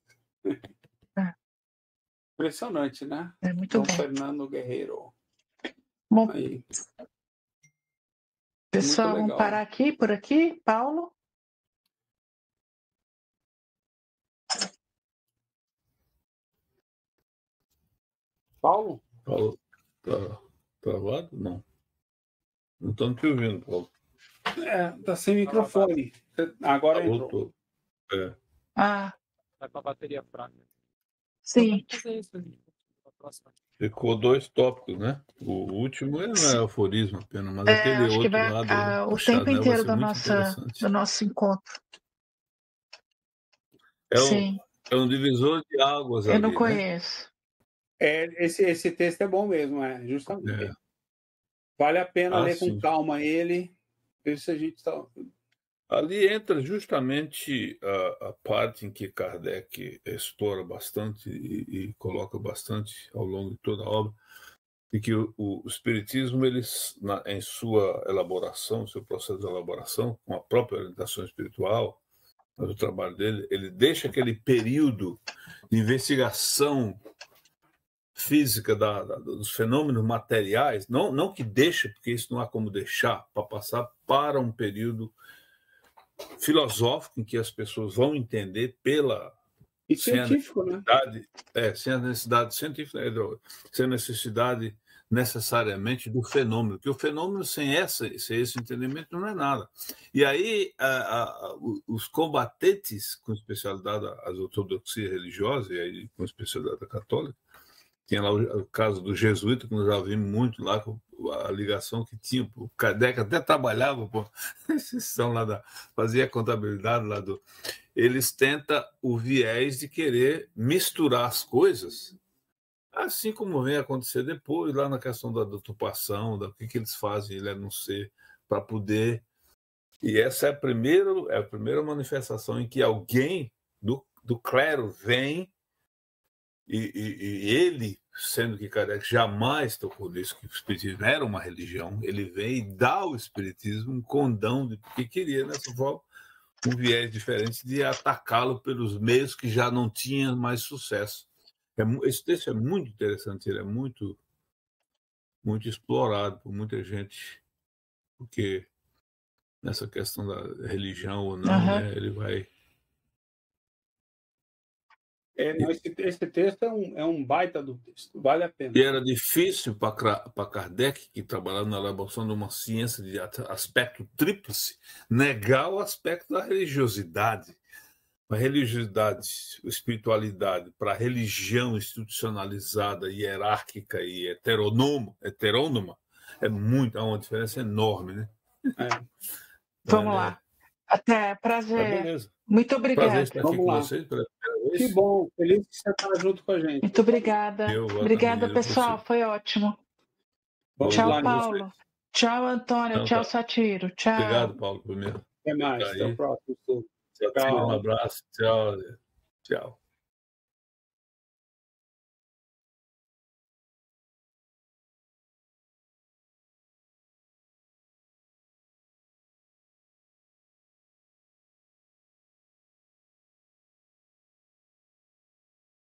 Impressionante, né? É muito Dom bom. Fernando Guerreiro. Bom, aí. Pessoal, vamos parar por aqui, Paulo? Paulo, tá travado? Não. Não estamos te ouvindo, Paulo. Tá sem microfone. Agora entrou. Voltou. Tá com a bateria fraca. Sim. Ficou 2 tópicos, né? O último não é aforismo apenas, mas aquele acho outro que vai, lado. o tempo inteiro do nosso encontro. É um divisor de águas ali. Eu não conheço. Esse texto é bom mesmo, justamente. Vale a pena ler com calma ele. Ver se a gente está. Ali entra justamente a parte em que Kardec explora bastante e coloca bastante ao longo de toda a obra, e que o Espiritismo, em sua elaboração, seu processo de elaboração, com a própria orientação espiritual, o trabalho dele, ele deixa aquele período de investigação física dos fenômenos materiais, não que deixa, porque isso não há como deixar, para passar para um período filosófico em que as pessoas vão entender científico, né? Sem a necessidade científica, sem a necessidade necessariamente do fenômeno, porque o fenômeno sem esse entendimento não é nada. E aí os combatentes com especialidade às ortodoxias religiosas e aí com especialidade católica, tinha lá o caso do jesuíta, que nós já vimos muito lá, a ligação que tinha, o Kardec até trabalhava, fazia a contabilidade lá eles tentam o viés de querer misturar as coisas, assim como vem acontecer depois, lá na questão da deturpação, do que eles fazem, ele não ser, para poder... E essa é a primeira manifestação em que alguém do clero vem e ele, sendo que Kardec jamais tocou nisso, que o Espiritismo era uma religião, ele vem e dá ao Espiritismo um condão porque queria, nessa forma, um viés diferente de atacá-lo pelos meios que já não tinham mais sucesso. Esse texto é muito interessante, ele é muito, muito explorado por muita gente, porque nessa questão da religião ou não, né, ele vai... Esse texto é um baita do texto, vale a pena. E era difícil para Kardec, que trabalhava na elaboração de uma ciência de aspecto tríplice, negar o aspecto da religiosidade. A religiosidade, a espiritualidade, para a religião institucionalizada, hierárquica e heterônoma, há uma diferença enorme, né? Vamos lá. Até, prazer. Beleza. Muito obrigada. Prazer estar aqui com vocês pela primeira vez. Que bom, feliz que você está junto com a gente. Muito obrigada. Obrigada, pessoal, foi ótimo. Tchau, Paulo. Tchau, Antônio. Tchau, Satiro. Tchau. Obrigado, Paulo, primeiro. Até mais. Até o próximo. Tchau. Um abraço. Tchau.